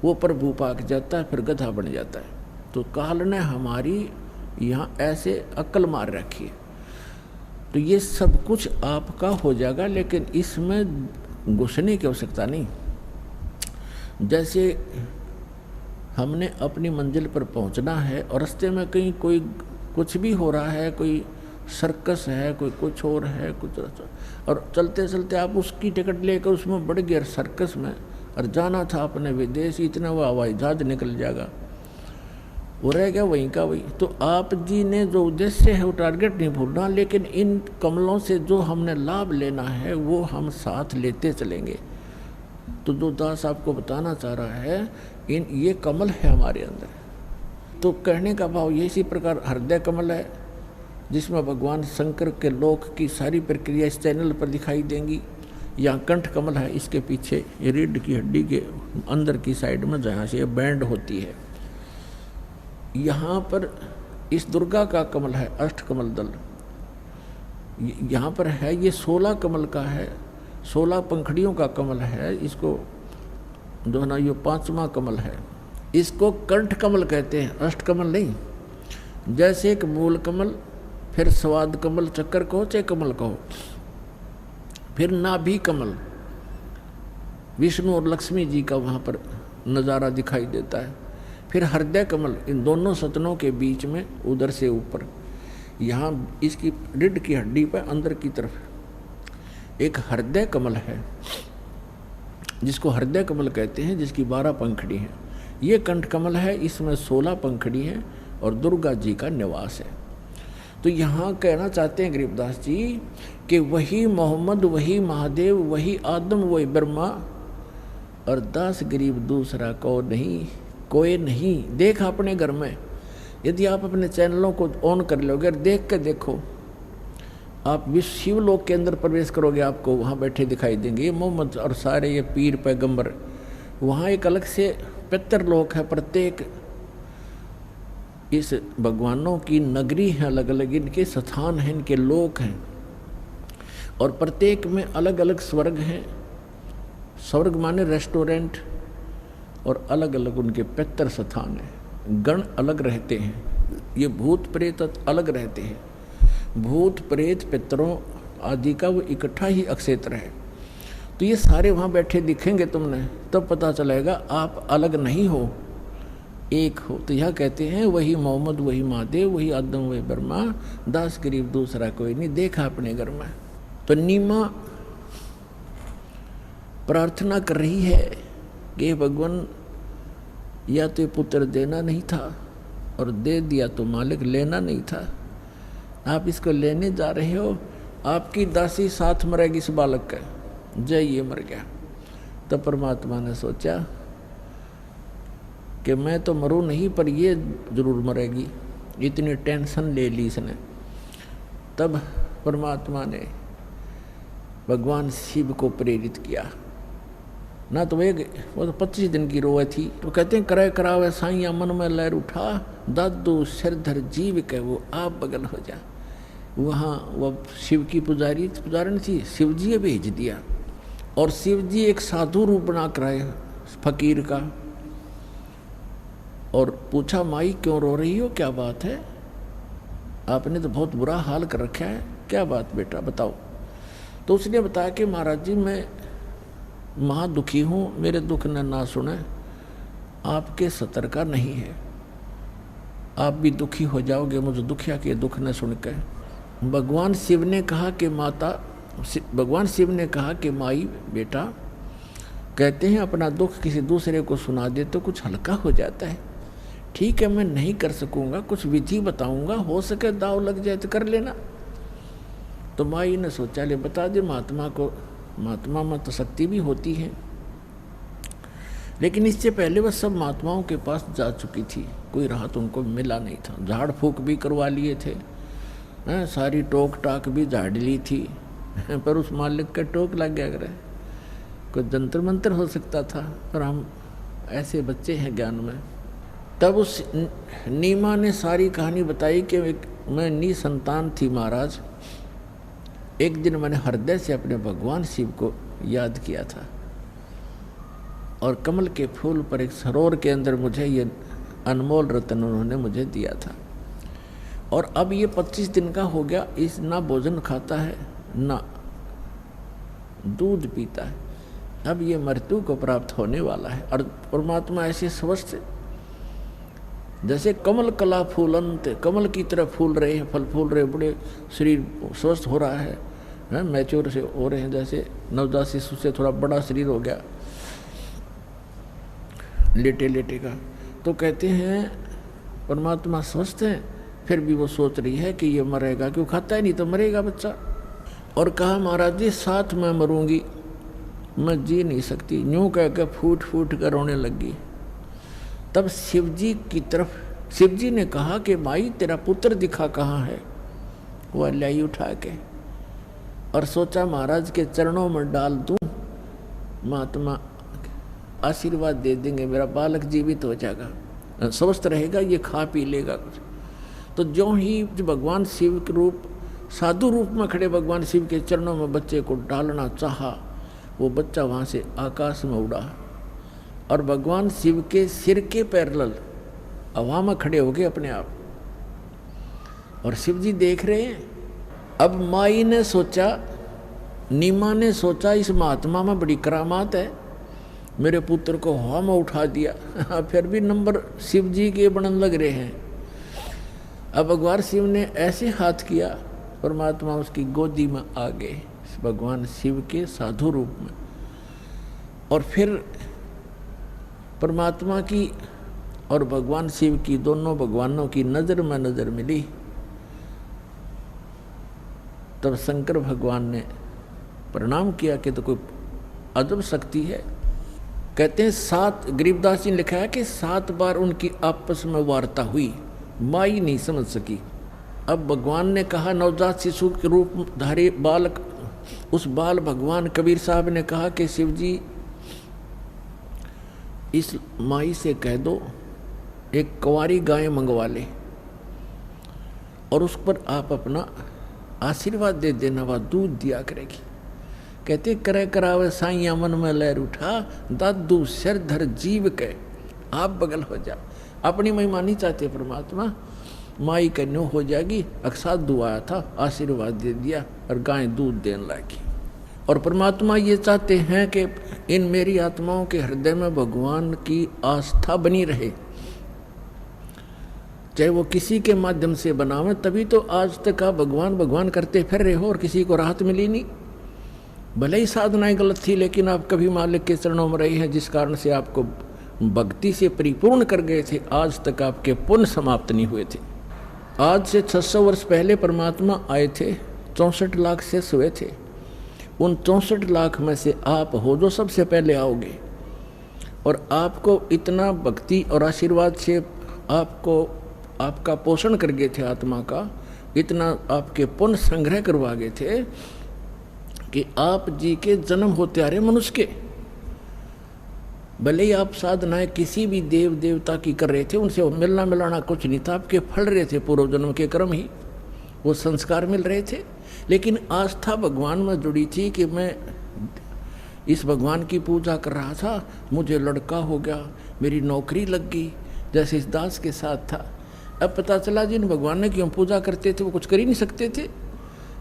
वो प्रभु पाक जाता है, फिर गधा बन जाता है। तो काल ने हमारी यहाँ ऐसे अक्ल मार रखी है। तो ये सब कुछ आपका हो जाएगा, लेकिन इसमें घुसने की आवश्यकता नहीं। जैसे हमने अपनी मंजिल पर पहुंचना है और रास्ते में कहीं कोई कुछ भी हो रहा है, कोई सर्कस है, कोई कुछ और है, कुछ, और चलते चलते आप उसकी टिकट लेकर उसमें बढ़ गए सर्कस में, और जाना था अपने विदेश, इतना वो हवाई जहाज निकल जाएगा, वो रह गया वहीं का वही। तो आप जी ने जो उद्देश्य है वो टारगेट नहीं भूलना, लेकिन इन कमलों से जो हमने लाभ लेना है वो हम साथ लेते चलेंगे। तो जो दास आपको बताना चाह रहा है, ये कमल है हमारे अंदर। तो कहने का भाव ये इसी प्रकार हृदय कमल है, जिसमें भगवान शंकर के लोक की सारी प्रक्रिया इस चैनल पर दिखाई देंगी। यहाँ कंठ कमल है, इसके पीछे ये रीढ़ की हड्डी के अंदर की साइड में जहाँ से ये बैंड होती है, यहाँ पर इस दुर्गा का कमल है, अष्ट कमल दल यहाँ पर है। ये 16 कमल का है, 16 पंखड़ियों का कमल है। इसको जो है ना, ये 5वां कमल है, इसको कंठ कमल कहते हैं, अष्ट कमल नहीं। जैसे एक मूल कमल, फिर स्वाद कमल, चक्कर कहो चाहे कमल कहो, फिर नाभि कमल, विष्णु और लक्ष्मी जी का वहाँ पर नज़ारा दिखाई देता है। फिर हृदय कमल, इन दोनों सतनों के बीच में उधर से ऊपर, यहाँ इसकी रीढ़ की हड्डी पर अंदर की तरफ एक हृदय कमल है, जिसको हृदय कमल कहते हैं, जिसकी 12 पंखड़ी हैं। ये कंठ कमल है, इसमें 16 पंखड़ी हैं और दुर्गा जी का निवास है। तो यहाँ कहना चाहते हैं गरीबदास जी कि वही मोहम्मद, वही महादेव, वही आदम, वही ब्रह्मा, और दास गरीब दूसरा कोई नहीं। देख अपने घर में, यदि आप अपने चैनलों को ऑन कर लोगे और देख के देखो, आप विश्व शिवलोक के अंदर प्रवेश करोगे, आपको वहाँ बैठे दिखाई देंगे ये मोहम्मद और सारे ये पीर पैगंबर। वहाँ एक अलग से पितृलोक है, प्रत्येक इस भगवानों की नगरी है, अलग अलग इनके स्थान हैं, इनके लोक हैं, और प्रत्येक में अलग अलग स्वर्ग हैं। स्वर्ग माने रेस्टोरेंट, और अलग अलग उनके पितर स्थान हैं। गण अलग रहते हैं, ये भूत प्रेत अलग रहते हैं। भूत प्रेत पितरों आदि का वो इकट्ठा ही अक्षेत्र है। तो ये सारे वहाँ बैठे दिखेंगे तुमने, तब पता चलेगा आप अलग नहीं हो, एक हो। तो यह कहते हैं वही मोहम्मद, वही महादेव, वही आदम, वही ब्रह्मा, दास गरीब दूसरा कोई नहीं। देखा अपने घर में। तो नीमा प्रार्थना कर रही है कि भगवान, या तो पुत्र देना नहीं था, और दे दिया तो मालिक लेना नहीं था। आप इसको लेने जा रहे हो, आपकी दासी साथ मरेगी इस बालक का। जय, ये मर गया। तब परमात्मा ने सोचा कि मैं तो मरूं नहीं, पर ये जरूर मरेगी। इतनी टेंशन ले ली इसने। तब परमात्मा ने भगवान शिव को प्रेरित किया ना। तो वो तो 25 दिन की रोए थी। तो कहते हैं करे करावे साइया मन में लहर उठा, दादू सिरधर जीव के वो आप बगल हो जा। वहाँ वो शिव की पुजारन थी, शिव जी ने भेज दिया, और शिव जी एक साधु रूप बना कर आए फकीर का, और पूछा माई क्यों रो रही हो, क्या बात है, आपने तो बहुत बुरा हाल कर रखा है, क्या बात बेटा बताओ। तो उसने बताया कि महाराज जी मैं महा दुखी हूँ, मेरे दुख ने ना सुने, आपके सतर का नहीं है, आप भी दुखी हो जाओगे मुझे दुखिया के दुख न सुन के। भगवान शिव ने कहा कि माई बेटा, कहते हैं अपना दुख किसी दूसरे को सुना दे तो कुछ हल्का हो जाता है। ठीक है, मैं नहीं कर सकूँगा, कुछ विधि बताऊँगा, हो सके दाव लग जाए तो कर लेना। तो माई ने सोचा ले बता दे महात्मा को, महात्मा में तो शक्ति भी होती है। लेकिन इससे पहले वह सब महात्माओं के पास जा चुकी थी, कोई राहत उनको मिला नहीं था। झाड़ फूक भी करवा लिए थे, सारी टोक टाक भी झाड़ ली थी, पर उस मालिक का टोक लग गया करे। कोई जंतर मंतर हो सकता था, पर हम ऐसे बच्चे हैं ज्ञान में। तब उस नीमा ने सारी कहानी बताई कि मैं निसंतान थी महाराज, एक दिन मैंने हृदय से अपने भगवान शिव को याद किया था और कमल के फूल पर एक सरोवर के अंदर मुझे ये अनमोल रत्न उन्होंने मुझे दिया था। और अब ये 25 दिन का हो गया, इस ना भोजन खाता है ना दूध पीता है। अब ये मृत्यु को प्राप्त होने वाला है। और परमात्मा ऐसे स्वस्थ जैसे कमल कला फूलंत, कमल की तरह फूल रहे हैं, फल फूल रहे, बड़े शरीर स्वस्थ हो रहा है, मैच्योर से हो रहे हैं, जैसे नवजात शिशु से थोड़ा बड़ा शरीर हो गया लेटे लेटे का। तो कहते हैं परमात्मा स्वस्थ है, फिर भी वो सोच रही है कि ये मरेगा, क्यों खाता ही नहीं तो मरेगा बच्चा। और कहा महाराज जी साथ मैं मरूंगी, मैं जी नहीं सकती। यूँ कह के फूट फूट कर रोने लगी। तब शिवजी की तरफ शिवजी ने कहा कि माई तेरा पुत्र दिखा कहाँ है। वो लाई उठा के और सोचा महाराज के चरणों में डाल दूं, महात्मा आशीर्वाद दे देंगे, मेरा बालक जीवित हो जाएगा, स्वस्थ रहेगा, ये खा पी लेगा कुछ। तो ज्यों ही भगवान शिव के रूप साधु रूप में खड़े भगवान शिव के चरणों में बच्चे को डालना चाहा, वो बच्चा वहाँ से आकाश में उड़ा और भगवान शिव के सिर के पैरेलल हवा में खड़े हो गए अपने आप। और शिव जी देख रहे हैं। अब माई ने सोचा, नीमा ने सोचा इस महात्मा में बड़ी करामात है, मेरे पुत्र को हवा में उठा दिया। फिर भी नंबर शिव जी के बनन लग रहे हैं। अब भगवान शिव ने ऐसे हाथ किया, परमात्मा उसकी गोदी में आ गए भगवान शिव के साधु रूप में। और फिर परमात्मा की और भगवान शिव की, दोनों भगवानों की नज़र में नज़र मिली। तब शंकर भगवान ने प्रणाम किया कि तो कोई अजब शक्ति है। कहते हैं 7 गरीबदास जी ने लिखा है कि 7 बार उनकी आपस में वार्ता हुई, माई नहीं समझ सकी। अब भगवान ने कहा, नवजात शिशु के रूप धारी बालक, उस बाल भगवान कबीर साहब ने कहा कि शिव जी इस माई से कह दो एक कुंवारी गाय मंगवा ले और उस पर आप अपना आशीर्वाद दे देना, वह दूध दिया करेगी। कहते करे करावे साइया मन में लहर उठा, दादू सिर धर जीव के आप बगल हो जा। अपनी महिमा नहीं चाहते परमात्मा, माई कन्यो हो जाएगी। अक्साधु आया था, आशीर्वाद दे दिया और गाय दूध देने लगी। और परमात्मा ये चाहते हैं कि इन मेरी आत्माओं के हृदय में भगवान की आस्था बनी रहे, चाहे वो किसी के माध्यम से बनावे। तभी तो आज तक आप भगवान भगवान करते फिर रहे हो और किसी को राहत मिली नहीं। भले ही साधनाएं गलत थी, लेकिन आप कभी मालिक के चरणों में रहे हैं, जिस कारण से आपको भक्ति से परिपूर्ण कर गए थे। आज तक आपके पुण्य समाप्त नहीं हुए थे। आज से 600 वर्ष पहले परमात्मा आए थे, 64 लाख से हुए थे। उन 64 लाख में से आप हो जो सबसे पहले आओगे। और आपको इतना भक्ति और आशीर्वाद से आपका पोषण कर गए थे आत्मा का, इतना आपके पुण्य संग्रह करवा गए थे कि आप जी के जन्म होते आ रहे मनुष्य के। भले ही आप साधनाएं किसी भी देव देवता की कर रहे थे, उनसे मिलना मिलाना कुछ नहीं था, आपके फल रहे थे पूर्व जन्म के कर्म ही, वो संस्कार मिल रहे थे। लेकिन आस्था भगवान में जुड़ी थी कि मैं इस भगवान की पूजा कर रहा था, मुझे लड़का हो गया, मेरी नौकरी लग गई, जैसे इस दास के साथ था। अब पता चला जिन भगवान ने की हम पूजा करते थे वो कुछ कर ही नहीं सकते थे,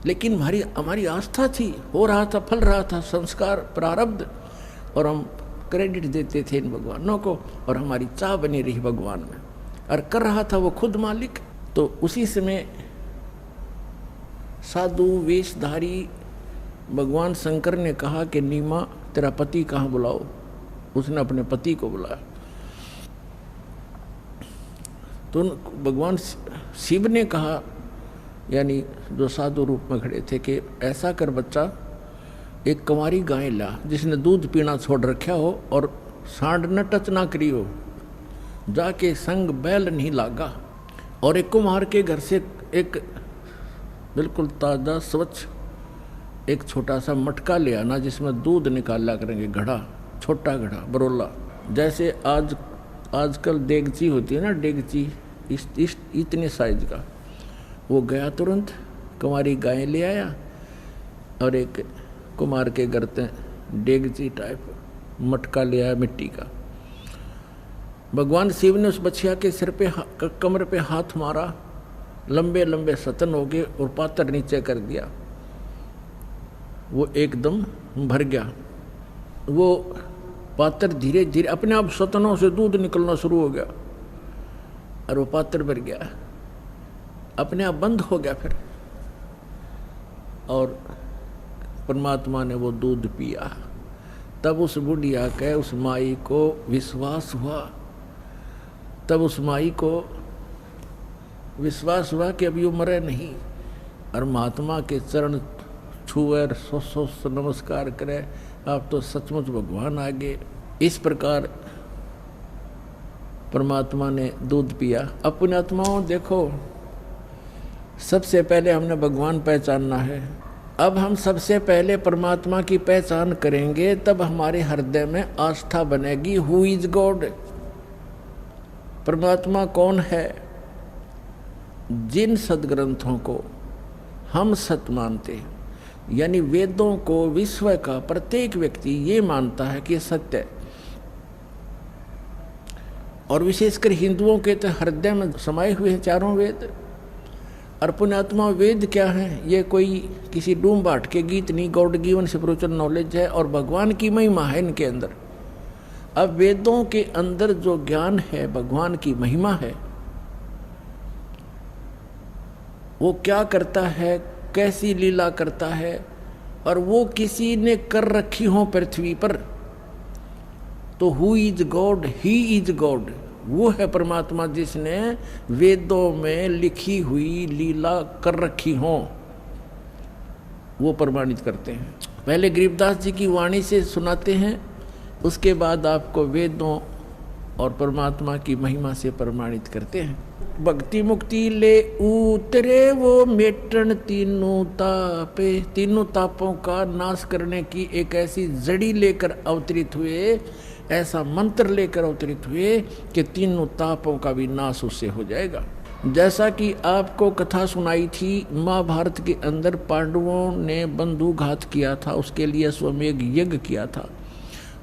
लेकिन हमारी आस्था थी, हो रहा था, फल रहा था, संस्कार प्रारब्ध, और हम क्रेडिट देते थे इन भगवानों को, और हमारी चाह बनी रही भगवान में, और कर रहा था वो खुद मालिक। तो उसी समय साधु वेशधारी भगवान शंकर ने कहा कि नीमा तेरा पति कहाँ बुलाओ। उसने अपने पति को बुलाया। तो भगवान शिव ने कहा, यानी जो साधु रूप में खड़े थे, कि ऐसा कर बच्चा, एक कुंवारी गाय ला जिसने दूध पीना छोड़ रखा हो और सांड न टच ना करी हो, जाके संग बैल नहीं लागा, और एक कुम्हार के घर से एक बिल्कुल ताज़ा स्वच्छ एक छोटा सा मटका ले आना जिसमें दूध निकाला करेंगे, घड़ा, छोटा घड़ा, बरोला। जैसे आजकल देगची होती है ना, डेगची इतने साइज का। वो गया तुरंत, कुंवारी गाय ले आया, और एक कुमार के गर्ते डेगची टाइप मटका ले आया मिट्टी का। भगवान शिव ने उस बछिया के सिर पे कमर पे हाथ मारा, लंबे लंबे सतन हो गए और पात्र नीचे कर दिया। वो एकदम भर गया। वो पात्र धीरे धीरे अपने आप सतनों से दूध निकलना शुरू हो गया और वो पात्र भर गया, अपने आप बंद हो गया फिर। और परमात्मा ने वो दूध पिया। तब उस बुढ़िया के उस माई को विश्वास हुआ, तब उस माई को विश्वास हुआ कि अभी वो मरे नहीं, और महात्मा के चरण छुए सौ नमस्कार करे, आप तो सचमुच भगवान आ गए। इस प्रकार परमात्मा ने दूध पिया। अपने आत्माओं देखो, सबसे पहले हमने भगवान पहचानना है। अब हम सबसे पहले परमात्मा की पहचान करेंगे, तब हमारे हृदय में आस्था बनेगी। हु इज गॉड, परमात्मा कौन है। जिन सदग्रंथों को हम सत्य मानते हैं, यानी वेदों को विश्व का प्रत्येक व्यक्ति ये मानता है कि ये सत्य है, और विशेषकर हिंदुओं के तो हृदय में समाये हुए हैं चारों वेद। और पुण्यात्मा वेद क्या है, ये कोई किसी डूम बाट के गीत नहीं, गॉड गिवन स्पिरिचुअल नॉलेज है और भगवान की महिमा है इनके अंदर। अब वेदों के अंदर जो ज्ञान है, भगवान की महिमा है, वो क्या करता है, कैसी लीला करता है, और वो किसी ने कर रखी हो पृथ्वी पर, तो who is God, he is God, वो है परमात्मा जिसने वेदों में लिखी हुई लीला कर रखी हो, वो प्रमाणित करते हैं। पहले गरीबदास जी की वाणी से सुनाते हैं, उसके बाद आपको वेदों और परमात्मा की महिमा से प्रमाणित करते हैं। भक्ति मुक्ति ले उतरे वो मेटन तीनों तापे, तीनों तापों का नाश करने की एक ऐसी जड़ी लेकर अवतरित हुए, ऐसा मंत्र लेकर अवतरित हुए कि तीनों तापों का भी नाश उससे हो जाएगा। जैसा कि आपको कथा सुनाई थी, महाभारत के अंदर पांडवों ने बंधु घात किया था, उसके लिए अश्वमेध यज्ञ किया था।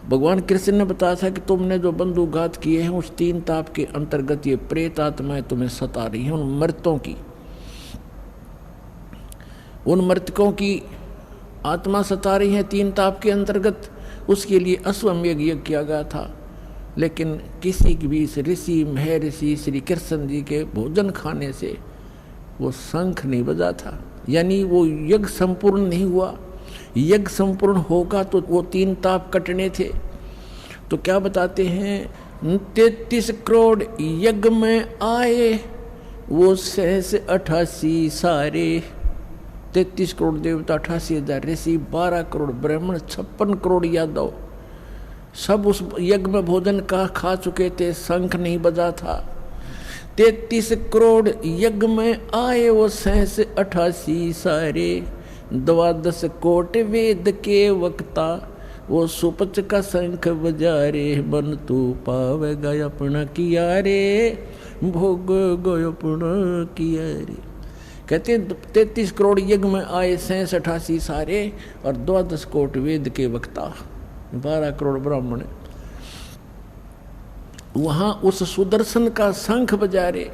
भगवान कृष्ण ने बताया था कि तुमने जो बंधु घात किए हैं उस तीन ताप के अंतर्गत ये प्रेत आत्माएं तुम्हें सता रही हैं, उन मृतों की, उन मृतकों की आत्मा सता रही है तीन ताप के अंतर्गत। उसके लिए अश्वमेध यज्ञ किया गया था, लेकिन किसी भी ऋषि महर्षि श्री कृष्ण जी के भोजन खाने से वो शंख नहीं बजा था, यानी वो यज्ञ संपूर्ण नहीं हुआ। यज्ञ संपूर्ण होगा तो वो तीन ताप कटने थे। तो क्या बताते हैं, 33 करोड़ यज्ञ में आए वो 88 सारे, 33 करोड़ देवता, 88,000 ऋषि, 12 करोड़ ब्राह्मण, 56 करोड़ यादव, सब उस यज्ञ में भोजन का खा चुके थे, शंख नहीं बजा था। 33 करोड़ यज्ञ में आए वो 88 सारे, 12 कोट वेद के वक्ता, वो सुपच का शंख बजा रे, मन तू पावेगा अपना किया रे, भोग गयो अपना किया रे। कहते 33 करोड़ यज्ञ में आए 88 सारे, और 12 कोट वेद के वक्ता, 12 करोड़ ब्राह्मण, वहां उस सुदर्शन का शंख बजा रे,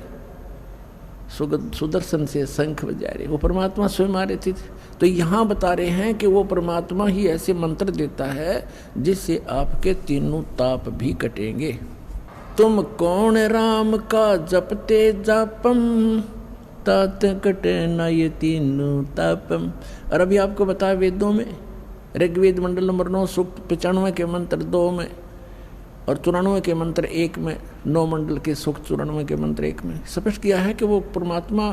सुदर्शन से शंख बजा रहे, वो परमात्मा स्वयं आ रहे थे। तो यहाँ बता रहे हैं कि वो परमात्मा ही ऐसे मंत्र देता है जिससे आपके तीनों ताप भी कटेंगे। तुम कौन राम का जपते जापम, तात कटे ना ये तीनों तापम। और अभी आपको बताया वेदों में, ऋग्वेद मंडल नंबर 9 सूक्त 95 के मंत्र 2 में, और 94 के मंत्र 1 में, 9 मंडल के सूक्त 94 के मंत्र 1 में स्पष्ट किया है कि वो परमात्मा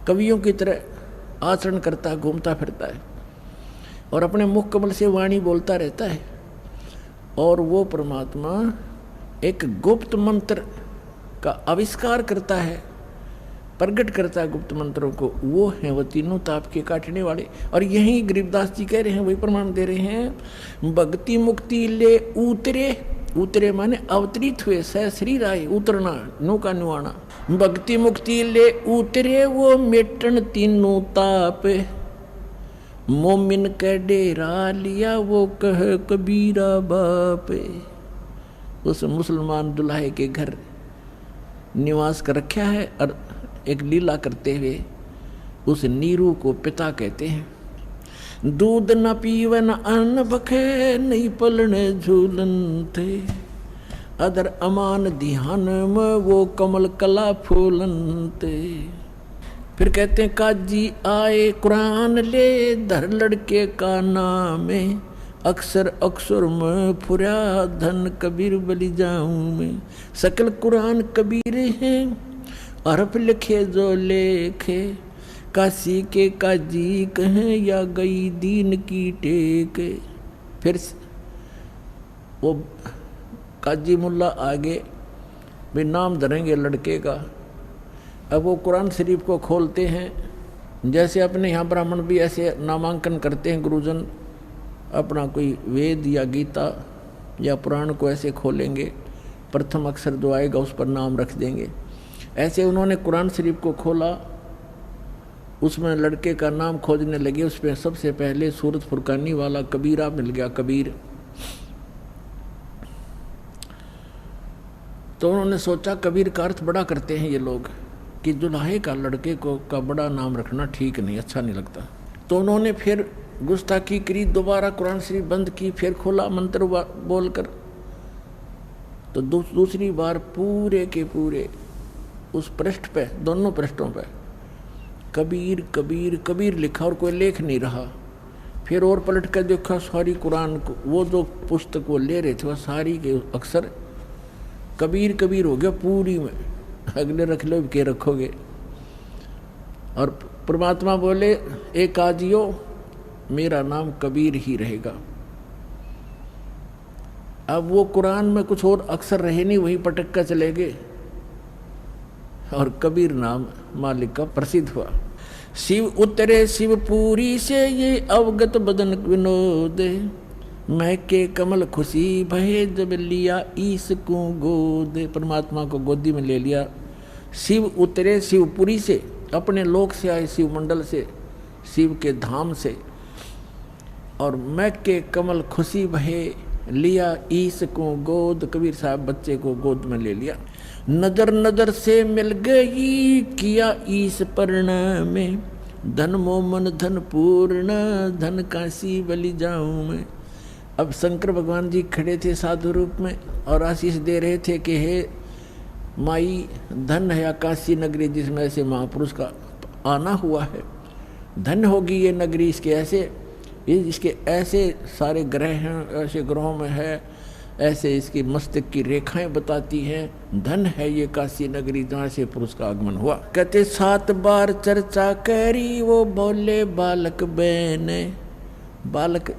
कवियों की तरह आचरण करता, घूमता फिरता है और अपने मुख कमल से वाणी बोलता रहता है। और वो परमात्मा एक गुप्त मंत्र का आविष्कार करता है, प्रकट करता है गुप्त मंत्रों को, वो हैं वो तीनों ताप के काटने वाले। और यही गरीबदास जी कह रहे हैं, वही प्रमाण दे रहे हैं। भक्ति मुक्ति ले उतरे, उतरे माने अवतरित हुए, शरीर आए, उतरना, नौका नुआना। भक्ति मुक्ति ले उतरे वो मेटन तीनों ताप, मोमिन के डेरा लिया वो कह कबीरा बापे। उस मुसलमान दुल्हे के घर निवास कर रखा है और एक लीला करते हुए उस नीरू को पिता कहते हैं। दूध न पीवे न अन्न बखे, नहीं पलने झूलन थे, अदर अमान ध्यान में वो कमल कला फूलन थे। फिर कहते हैं काजी आए कुरान ले, धर लड़के का नाम है, अक्सर अक्सर में फुरा धन कबीर बलि जाऊं मैं। सकल कुरान कबीर हैं, हरफ लिखे जो लेखे, काशी के काजी कहें या गई दीन की टेक। फिर वो काजी मुल्ला आगे भी नाम धरेंगे लड़के का। अब वो कुरान शरीफ को खोलते हैं, जैसे अपने यहाँ ब्राह्मण भी ऐसे नामांकन करते हैं, गुरुजन अपना कोई वेद या गीता या पुराण को ऐसे खोलेंगे, प्रथम अक्षर जो आएगा उस पर नाम रख देंगे। ऐसे उन्होंने कुरान शरीफ को खोला, उसमें लड़के का नाम खोजने लगे। उसमें सबसे पहले सूरत फुरकानी वाला कबीरा मिल गया, कबीर। तो उन्होंने सोचा कबीर का अर्थ बड़ा करते हैं ये लोग कि दुल्हे का लड़के को का बड़ा नाम रखना ठीक नहीं, अच्छा नहीं लगता। तो उन्होंने फिर गुस्ताखी करी, दोबारा कुरान शरीफ बंद की, फिर खोला मंत्र बोलकर। तो दूसरी बार पूरे के पूरे उस पृष्ठ पे, दोनों पृष्ठों पे कबीर कबीर कबीर लिखा और कोई लेख नहीं रहा। फिर और पलट कर देखा सारी कुरान को, वो जो पुस्तक वो ले रहे थे वह सारी के अक्षर कबीर कबीर हो गया पूरी में। अगले रख लो के रखोगे। और परमात्मा बोले एक आजियो मेरा नाम कबीर ही रहेगा। अब वो कुरान में कुछ और अक्षर रहे नहीं, वही पटक कर चले गए और कबीर नाम मालिक का प्रसिद्ध हुआ। शिव उतरे शिवपुरी से ये अवगत बदन विनोद, महके कमल खुशी भये जब लिया ईस को गोद। परमात्मा को गोदी में ले लिया। शिव उतरे शिवपुरी से, अपने लोक से आए, शिव मंडल से, शिव के धाम से। और महके कमल खुशी भये लिया ईस को गोद, कबीर साहब बच्चे को गोद में ले लिया। नजर नजर से मिल गई किया ईस पर्ण में, धन मोमन धन पूर्ण धन काशी बलि जाऊं मैं। अब शंकर भगवान जी खड़े थे साधु रूप में और आशीष दे रहे थे कि हे माई, धन है काशी नगरी जिसमें ऐसे महापुरुष का आना हुआ है, धन होगी ये नगरी, इसके ऐसे इसके ऐसे सारे ग्रह हैं, ऐसे ग्रहों में है, ऐसे इसकी मस्तक की रेखाएं बताती हैं, धन है ये काशी नगरी जहाँ से पुरुष का आगमन हुआ। कहते 7 बार चर्चा करी वो बोले बालक बहने। बालक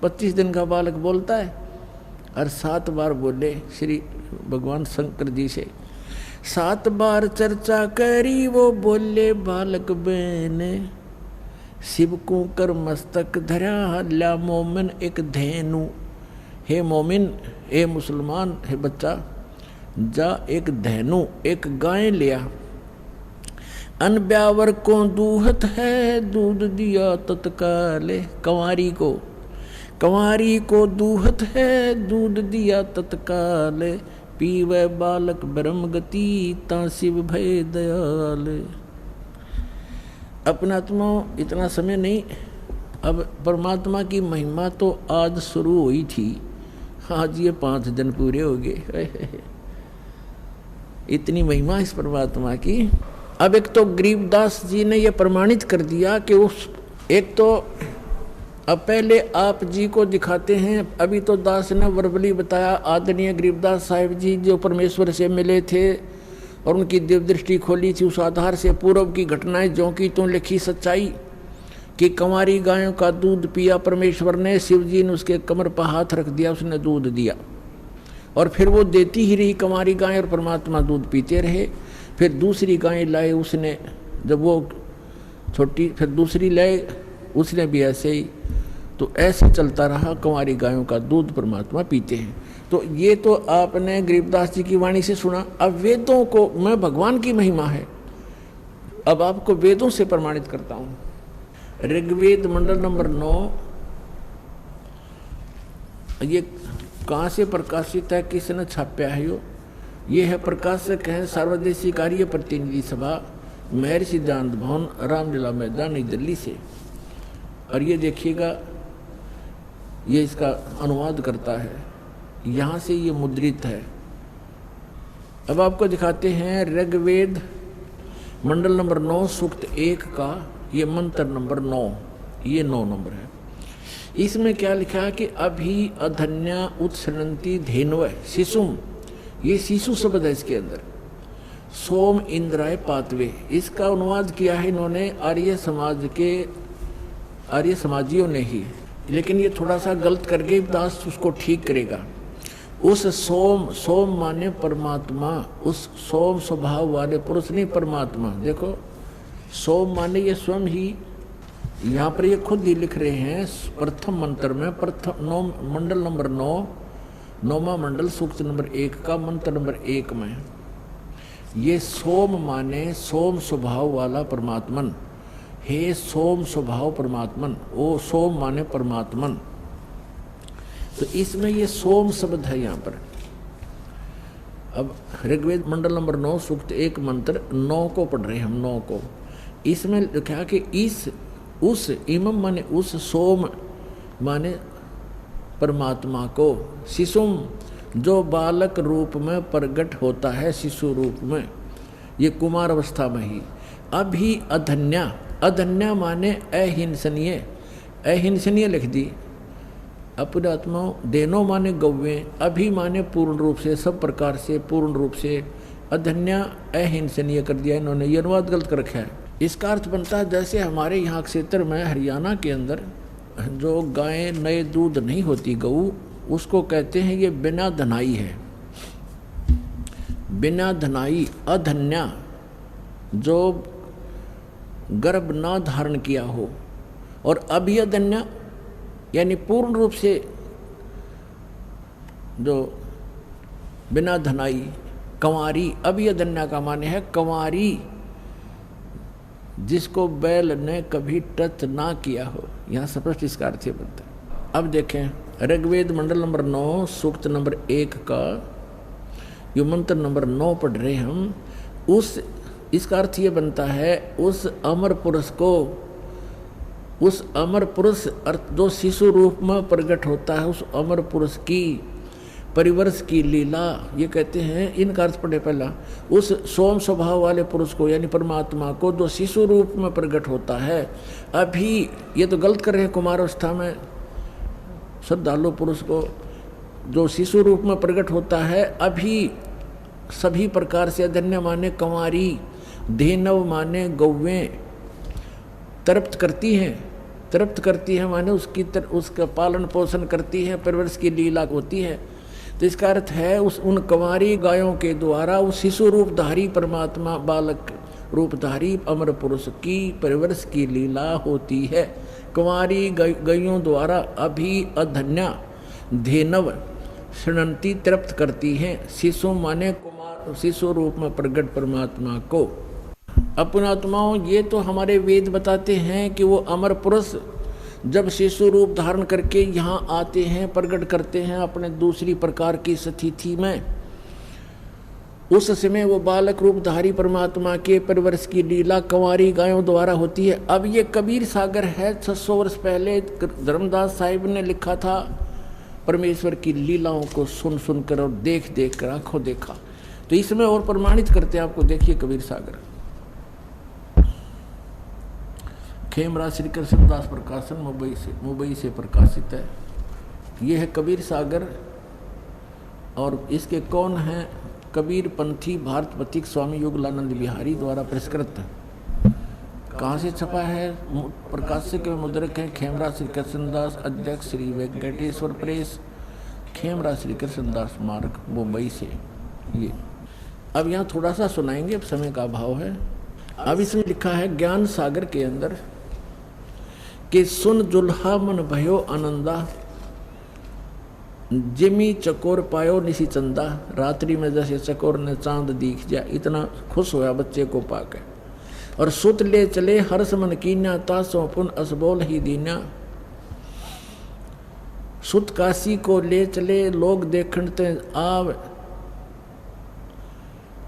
25 दिन का बालक बोलता है और 7 बार बोले श्री भगवान शंकर जी से। 7 बार चर्चा करी वो बोले बालक बहने, शिव को कर मस्तक धरा ला मोमिन एक धेनु। हे मोमिन, हे मुसलमान, हे बच्चा, जा एक धेनु, एक गाय लिया। अन ब्यावर को दूहत है दूध दिया तत्काले। कंवारी को दूहत है दूध दिया तत्काल, पीवे बालक ब्रह्म गति ता शिव भय दयाल। अपना आत्मा इतना समय नहीं, अब परमात्मा की महिमा तो आज शुरू हुई थी, आज ये 5 दिन पूरे हो गए। इतनी महिमा इस परमात्मा की। अब एक तो गरीबदास जी ने ये प्रमाणित कर दिया कि उस एक तो अब पहले आप जी को दिखाते हैं। अभी तो दास ने वर्बली बताया, आदरणीय गरीबदास साहिब जी जो परमेश्वर से मिले थे और उनकी दिव्य दृष्टि खोली थी, उस आधार से पूर्व की घटनाएं जो की तो लिखी सच्चाई कि कंवारी गायों का दूध पिया परमेश्वर ने, शिव जी ने उसके कमर पर हाथ रख दिया, उसने दूध दिया और फिर वो देती ही रही कंवारी गाय और परमात्मा दूध पीते रहे। फिर दूसरी गाय लाए उसने, जब वो छोटी, फिर दूसरी लाए उसने भी ऐसे ही। तो ऐसे चलता रहा, कंवारी गायों का दूध परमात्मा पीते हैं। तो ये तो आपने गरीबदास जी की वाणी से सुना। अब वेदों को, मैं भगवान की महिमा है, अब आपको वेदों से प्रमाणित करता हूँ। ऋग्वेद मंडल नंबर 9, ये कहाँ से प्रकाशित है, किसने छापा है? ये है प्रकाशक है सर्वदेशी कार्य प्रतिनिधि सभा, महर्षि सिद्धांत भवन, रामलीला मैदान, नई दिल्ली से। और ये देखिएगा, ये इसका अनुवाद करता है, यहाँ से ये मुद्रित है। अब आपको दिखाते हैं ऋग्वेद मंडल नंबर 9 सूक्त 1 का ये मंत्र नंबर 9, ये 9 नंबर है। इसमें क्या लिखा है कि अभी अधन्या उत्सरंती धेनव शिशुम, ये शिशु शब्द है इसके अंदर, सोम इंद्राय पातवे, इसका अनुवाद किया है इन्होंने आर्य समाज के आर्य समाजियों ने ही, लेकिन ये थोड़ा सा गलत करके दास उसको ठीक करेगा। उस सोम, सोम माने परमात्मा, उस सोम स्वभाव वाले पुरुष नहीं परमात्मा। देखो सोम माने ये स्वयं ही, यहाँ पर ये खुद ही लिख रहे हैं प्रथम मंत्र में, प्रथम 9 मंडल नंबर 9, 9वां मंडल सूक्त नंबर 1 का मंत्र नंबर 1 में ये सोम माने सोम स्वभाव वाला परमात्मन, हे सोम स्वभाव परमात्मन, ओ सोम माने परमात्मन। तो इसमें ये सोम शब्द है यहाँ पर। अब ऋग्वेद मंडल नंबर 9 सूक्त 1 मंत्र 9 को पढ़ रहे हैं हम, 9 को। इसमें लिखा कि इस उस इमम माने उस, सोम माने परमात्मा को, शिशुम जो बालक रूप में प्रकट होता है, शिशु रूप में, ये कुमार अवस्था में ही। अभी अधन्या, अधन्या माने अहिंसनीय, अहिंसनीय लिख दी। अपरात्मा देनो माने गौवे, अभी माने पूर्ण रूप से, सब प्रकार से पूर्ण रूप से, अधन्या अहिंसनीय कर दिया इन्होंने, ये अनुवाद गलत कर रखा है। इसका अर्थ बनता है जैसे हमारे यहाँ क्षेत्र में हरियाणा के अंदर जो गाय नए दूध नहीं होती गऊ, उसको कहते हैं ये बिना धनाई है, बिना धनाई। अधन्या जो गर्भ ना धारण किया हो, और अभिअधन्या यानी पूर्ण रूप से जो बिना धनाई, कंवारी। अभिअधन्या का माने है कंवारी, जिसको बैल ने कभी टच ना किया हो, यहाँ स्पष्ट इसका अर्थ बनता है। अब देखें ऋग्वेद मंडल नंबर 9 सूक्त नंबर 1 का यो मंत्र नंबर 9 पढ़ रहे हम। उस, इसका अर्थ ये बनता है उस अमर पुरुष को, उस अमर पुरुष अर्थ जो शिशु रूप में प्रकट होता है, उस अमर पुरुष की परिवर्ष की लीला, ये कहते हैं। इनका अर्थ पढ़े पहला, उस सोम स्वभाव वाले पुरुष को यानी परमात्मा को जो शिशु रूप में प्रकट होता है। अभी ये तो गलत कर रहे हैं, कुमारावस्था में श्रद्धालु पुरुष को जो शिशु रूप में प्रकट होता है, अभी सभी प्रकार से। अधन्य माने कंवारी, धेनव माने गौवें, तृप्त करती हैं, तृप्त करती है माने उसका पालन पोषण करती है, परवरिश की लीला होती है। तो इसका अर्थ है उन कंवारी गायों के द्वारा उस शिशु रूपधारी परमात्मा, बालक रूपधारी अमर पुरुष की परवरिश की लीला होती है। कंवारी गायों द्वारा अभी अधन्या धेनव शृणंती तृप्त करती हैं, शिशु माने कुमार, शिशु रूप में प्रगट परमात्मा को। अपनात्माओं, ये तो हमारे वेद बताते हैं कि वो अमर पुरुष जब शिशु रूप धारण करके यहाँ आते हैं, प्रकट करते हैं अपने दूसरी प्रकार की स्थिति में, उस समय वो बालक रूपधारी परमात्मा के परवरिश की लीला कंवारी गायों द्वारा होती है। अब ये कबीर सागर है, 600 वर्ष पहले धर्मदास साहिब ने लिखा था। परमेश्वर की लीलाओं को सुन सुन कर और देख देख कर आंखों देखा, तो इसमें और प्रमाणित करते हैं आपको। देखिए कबीर सागर, खेमराज श्री कृष्णदास प्रकाशन, मुंबई से प्रकाशित है। ये है कबीर सागर, और इसके कौन हैं? कबीर पंथी भारत प्रतीक स्वामी योगलानंद बिहारी द्वारा पुरस्कृत। कहाँ से छपा है? प्रकाशक के मुद्रक है खेमराज श्री कृष्णदास, अध्यक्ष श्री वेंकटेश्वर प्रेस, खेमराज श्री कृष्णदास मार्ग, मुंबई से। ये अब यहाँ थोड़ा सा सुनाएंगे, अब समय का अभाव है। अब इसमें लिखा है ज्ञान सागर के अंदर कि सुन जुल्हा मन भयो आनंदा, जिमी चकोर पायो निशी चंदा। रात्रि में जैसे चकोर ने चांद दिख जाए, इतना खुश होया बच्चे को पाकर। और सुत ले चले हर्ष मन कीन्या तासों पुन असबोल ही दीन्या। सुत काशी को ले चले लोग देखण ते आव,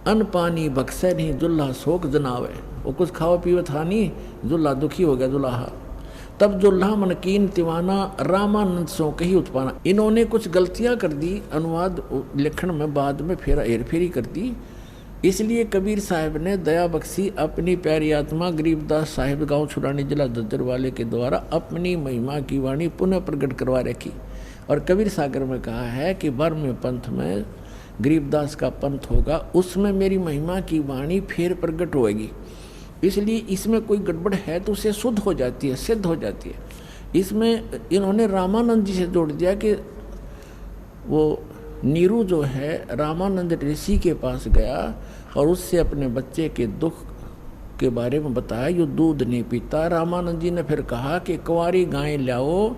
अन्न पानी बक्से नहीं दुल्हा शोक जनावे। वो कुछ खाओ पीओ था नहीं, दुल्हा दुखी हो गया दुल्हा। तब दुल्हा मन कीन तिवाना रामानंद सो कही उत्पाना। इन्होंने कुछ गलतियां कर दी, अनुवाद लिखण में बाद में हेरफेरी कर दी। इसलिए कबीर साहब ने दया बख्शी अपनी प्यारी आत्मा गरीबदास साहिब गांव छुड़ानी जिला दद्दर वाले के द्वारा अपनी महिमा की वाणी पुनः प्रकट करवा रखी। और कबीर सागर में कहा है कि बर्म पंथ में गरीबदास का पंथ होगा, उसमें मेरी महिमा की वाणी फिर प्रकट होएगी। इसलिए इसमें कोई गड़बड़ है तो उसे शुद्ध हो जाती है, सिद्ध हो जाती है। इसमें इन्होंने रामानंद जी से जोड़ दिया कि वो नीरू जो है रामानंद ऋषि के पास गया और उससे अपने बच्चे के दुख के बारे में बताया, यो दूध नहीं पीता। रामानंद जी ने फिर कहा कि कुंवारी गाय लाओ,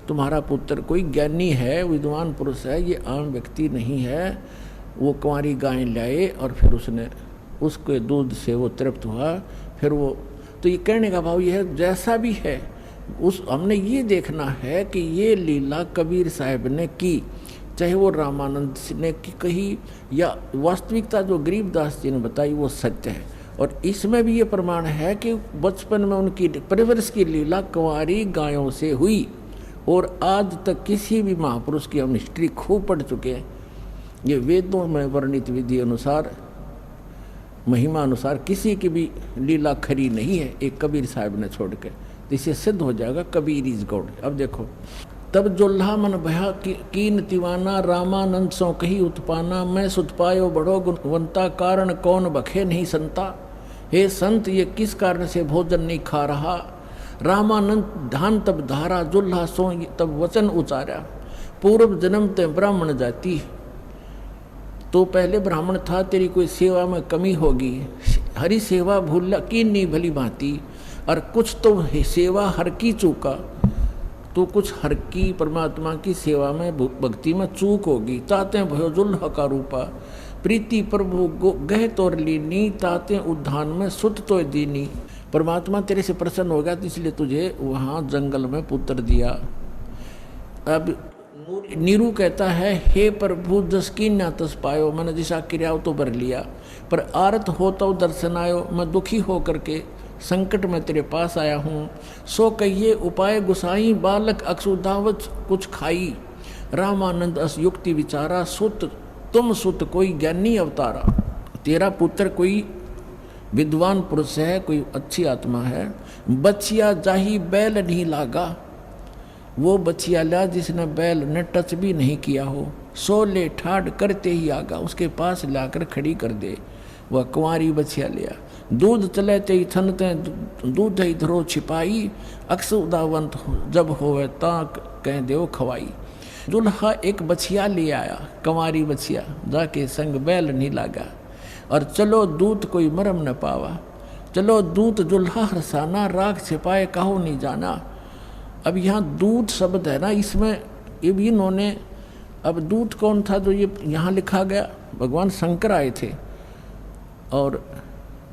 तुम्हारा पुत्र कोई ज्ञानी है, विद्वान पुरुष है, ये आम व्यक्ति नहीं है। वो कुंवारी गाय लाए और फिर उसने उसके दूध से वो तृप्त हुआ। फिर वो तो ये कहने का भाव ये है, जैसा भी है उस हमने ये देखना है कि ये लीला कबीर साहब ने की, चाहे वो रामानंद ने की कही या वास्तविकता जो गरीबदास जी ने बताई वो सत्य है। और इसमें भी ये प्रमाण है कि बचपन में उनकी परवरिश की लीला कुंवारी गायों से हुई। और आज तक किसी भी महापुरुष की हम हिस्ट्री खूब पढ़ चुके हैं, ये वेदों में वर्णित विधि अनुसार महिमा अनुसार किसी की भी लीला खरी नहीं है, एक कबीर साहब ने छोड़ के। तो इसे सिद्ध हो जाएगा कबीर इज गॉड। अब देखो, तब जोल्हा मन भया कीन तिवाना रामानंद सो कही उत्पाना। मैं सुत पायो बड़ो गुणवंता कारण कौन बखे नहीं संता। हे संत ये किस कारण से भोजन नहीं खा रहा। रामानंद धान तब धारा जोल्हा सो तब वचन उचारा। पूर्व जन्म ते ब्राह्मण जाति, तो पहले ब्राह्मण था, तेरी कोई सेवा में कमी होगी। हरी सेवा भूला की नहीं भली भांति, और कुछ तो सेवा हर की चूका, तो कुछ हर की परमात्मा की सेवा में भक्ति में चूक होगी। ताते भयो जुल्ह का रूपा, प्रीति प्रभु गह तोर लीनी। ताते उद्धान में सुत तो दीनी। परमात्मा तेरे से प्रसन्न हो गया तो इसलिए तुझे वहाँ जंगल में पुत्र दिया। अब नीरू कहता है, हे प्रभु जस की ना तस पायो। मैंने दिशा क्रियाओं तो भर लिया, पर आरत हो तो दर्शन आयो। मैं दुखी हो करके संकट में तेरे पास आया हूँ। सो कहिए उपाय गुसाई, बालक अक्षुदावत कुछ खाई। रामानंद अस युक्ति विचारा, सुत तुम सुत कोई ज्ञानी अवतारा। तेरा पुत्र कोई विद्वान पुरुष है, कोई अच्छी आत्मा है। बचिया जाही बैल नहीं लागा, वो बचिया ला जिसने बैल ने टच भी नहीं किया हो। सो ले ठाड़ करते ही आगा, उसके पास लाकर खड़ी कर दे। वह कुंवारी बचिया लिया। दूध चले ते ही थनते दूध ही धरो छिपाई। अक्सर उदावंत जब होवे ताक कह देव खवाई। दुल्हा एक बछिया ले आया, कुंवारी बछिया, जाके संग बैल नहीं लागा। और चलो दूत कोई मरम न पावा। चलो दूत दुल्हा हरसाना, राख छिपाए कहो नहीं जाना। अब यहाँ दूत शब्द है ना, इसमें ये भी इन्होंने, अब दूत कौन था जो ये यहाँ लिखा गया, भगवान शंकर आए थे और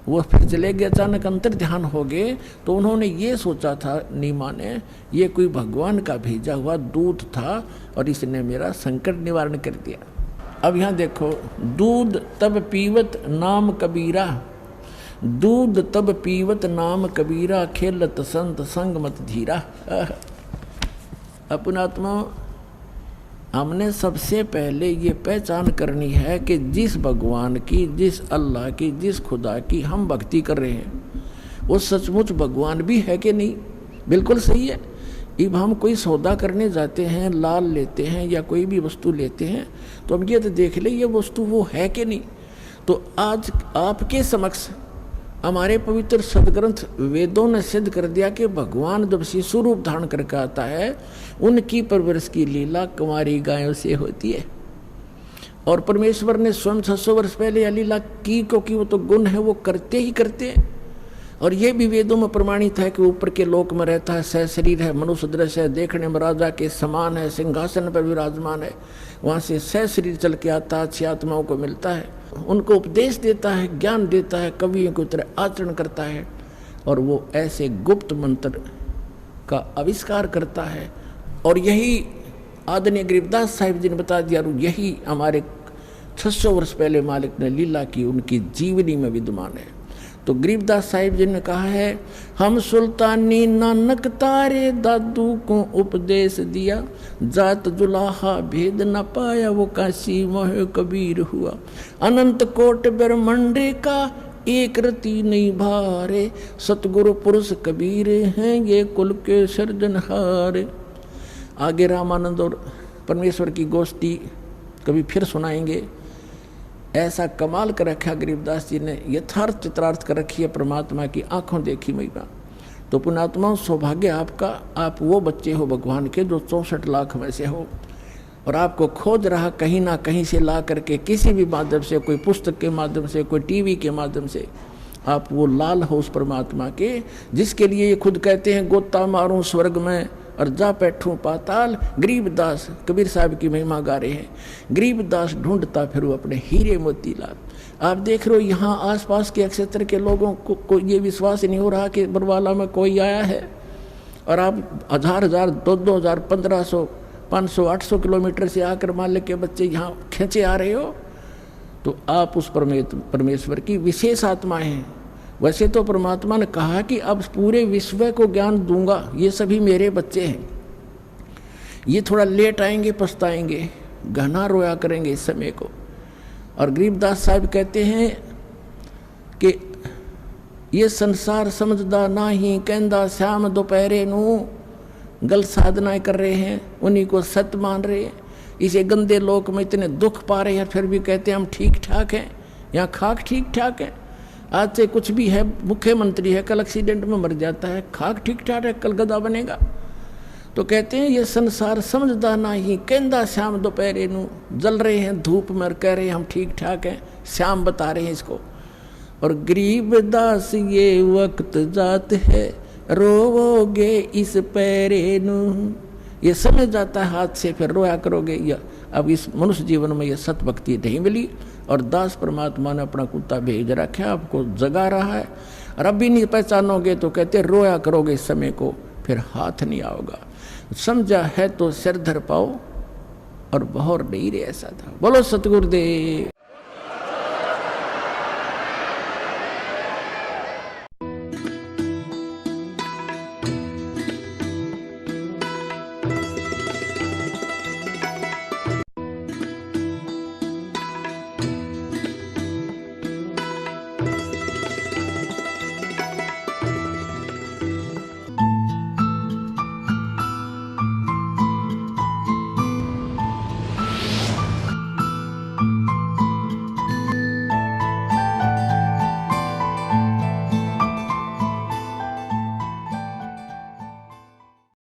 वो फिर चले गए, अचानक अंतर ध्यान हो गए। तो उन्होंने ये सोचा था नीमा ने, ये कोई भगवान का भेजा हुआ दूत था और इसने मेरा संकट निवारण कर दिया। अब यहाँ देखो, दूध तब पीवत नाम कबीरा। दूध तब पीवत नाम कबीरा, खेलत संत संग मत धीरा। अपनात्मा हमने सबसे पहले ये पहचान करनी है कि जिस भगवान की, जिस अल्लाह की, जिस खुदा की हम भक्ति कर रहे हैं वो सचमुच भगवान भी है कि नहीं। बिल्कुल सही है। अब हम कोई सौदा करने जाते हैं, लाल लेते हैं या कोई भी वस्तु लेते हैं, तो हम ये तो देख ले ये वस्तु वो है कि नहीं। तो आज आपके समक्ष हमारे पवित्र सदग्रंथ वेदों ने सिद्ध कर दिया कि भगवान जब शिशु रूप धारण करके आता है, उनकी परवरिश की लीला कुंवारी गायों से होती है। और परमेश्वर ने स्वयं 600 वर्ष पहले यह लीला की, क्योंकि वो तो गुण है, वो करते ही करते हैं। और ये भी वेदों में प्रमाणित है कि ऊपर के लोक में रहता है, सह शरीर है, मनुष्य दृश्य है, देखने में राजा के समान है, सिंहासन पर विराजमान है। वहाँ से सह शरीर चल के आता है, अच्छी आत्माओं को मिलता है। उनको उपदेश देता है, ज्ञान देता है, कवियों की तरह आचरण करता है, और वो ऐसे गुप्त मंत्र का आविष्कार करता है। और यही आदरणीय गरीबदास साहिब जी ने बता दिया, और यही हमारे 600 वर्ष पहले मालिक ने लीला की उनकी जीवनी में विद्यमान है। तो गरीबदास साहिब जी ने कहा है, हम सुल्तानी नानक तारे दादू को उपदेश दिया, जात जुलाहा भेद न पाया वो काशी मोह कबीर हुआ, अनंत कोट ब्रह्मंडे का एक रति नहीं भारे, सतगुरु पुरुष कबीर हैं ये कुल के सर्जनहार। आगे रामानंद और परमेश्वर की गोष्ठी कभी फिर सुनाएंगे। ऐसा कमाल कर रखा गरीबदास जी ने, यथार्थ चित्रार्थ कर रखी है परमात्मा की आंखों देखी महिमा। तो पुण्यात्मा सौभाग्य आपका, आप वो बच्चे हो भगवान के जो 64 लाख में से हो, और आपको खोज रहा कहीं ना कहीं से ला करके, किसी भी माध्यम से, कोई पुस्तक के माध्यम से, कोई टीवी के माध्यम से, आप वो लाल हो उस परमात्मा के, जिसके लिए ये खुद कहते हैं गोता मारूं स्वर्ग में और जा बैठूं पाताल। गरीबदास कबीर साहब की महिमा गा रहे हैं। गरीबदास ढूंढता फिर वो अपने हीरे मोतीलाल। आप देख रहे हो यहाँ आसपास के क्षेत्र के लोगों को ये विश्वास नहीं हो रहा कि बरवाला में कोई आया है, और आप 1000 2,000 1500 500 800 किलोमीटर से आकर मालिक के बच्चे यहाँ खींचे आ रहे हो, तो आप उस परमेश्वर की विशेष आत्मा हैं। वैसे तो परमात्मा ने कहा कि अब पूरे विश्व को ज्ञान दूंगा, ये सभी मेरे बच्चे हैं, ये थोड़ा लेट आएंगे, पछताएंगे, गहना रोया करेंगे इस समय को। और गरीबदास साहब कहते हैं कि ये संसार समझदा नाही, कहंदा श्याम दोपहरे नू, गलत साधनाएं कर रहे हैं, उन्हीं को सत्य मान रहे हैं। इसे गंदे लोक में इतने दुख पा रहे हैं, फिर भी कहते हैं हम ठीक ठाक हैं, यहाँ खाक ठीक ठाक है। आज से कुछ भी है, मुख्यमंत्री है, कल एक्सीडेंट में मर जाता है, खाक ठीक ठाक है, कल गधा बनेगा। तो कहते हैं ये संसार समझदा नहीं, कहंदा श्याम दोपहरे नू, जल रहे हैं धूप में और कह रहे हैं हम ठीक ठाक हैं, श्याम बता रहे हैं इसको। और गरीबदास ये वक्त जात है, रोवोगे इस पैरे नू, ये समझ जाता है हाथ से, फिर रोया करोगे। या अब इस मनुष्य जीवन में ये सत भक्ति नहीं मिली, और दास परमात्मा ने अपना कुत्ता भेज रखा, आपको जगा रहा है, और अब भी नहीं पहचानोगे तो कहते रोया करोगे इस समय को, फिर हाथ नहीं आओगा। समझा है तो सिर धर पाओ, और बहर नहीं रे ऐसा था। बोलो सतगुरुदेव।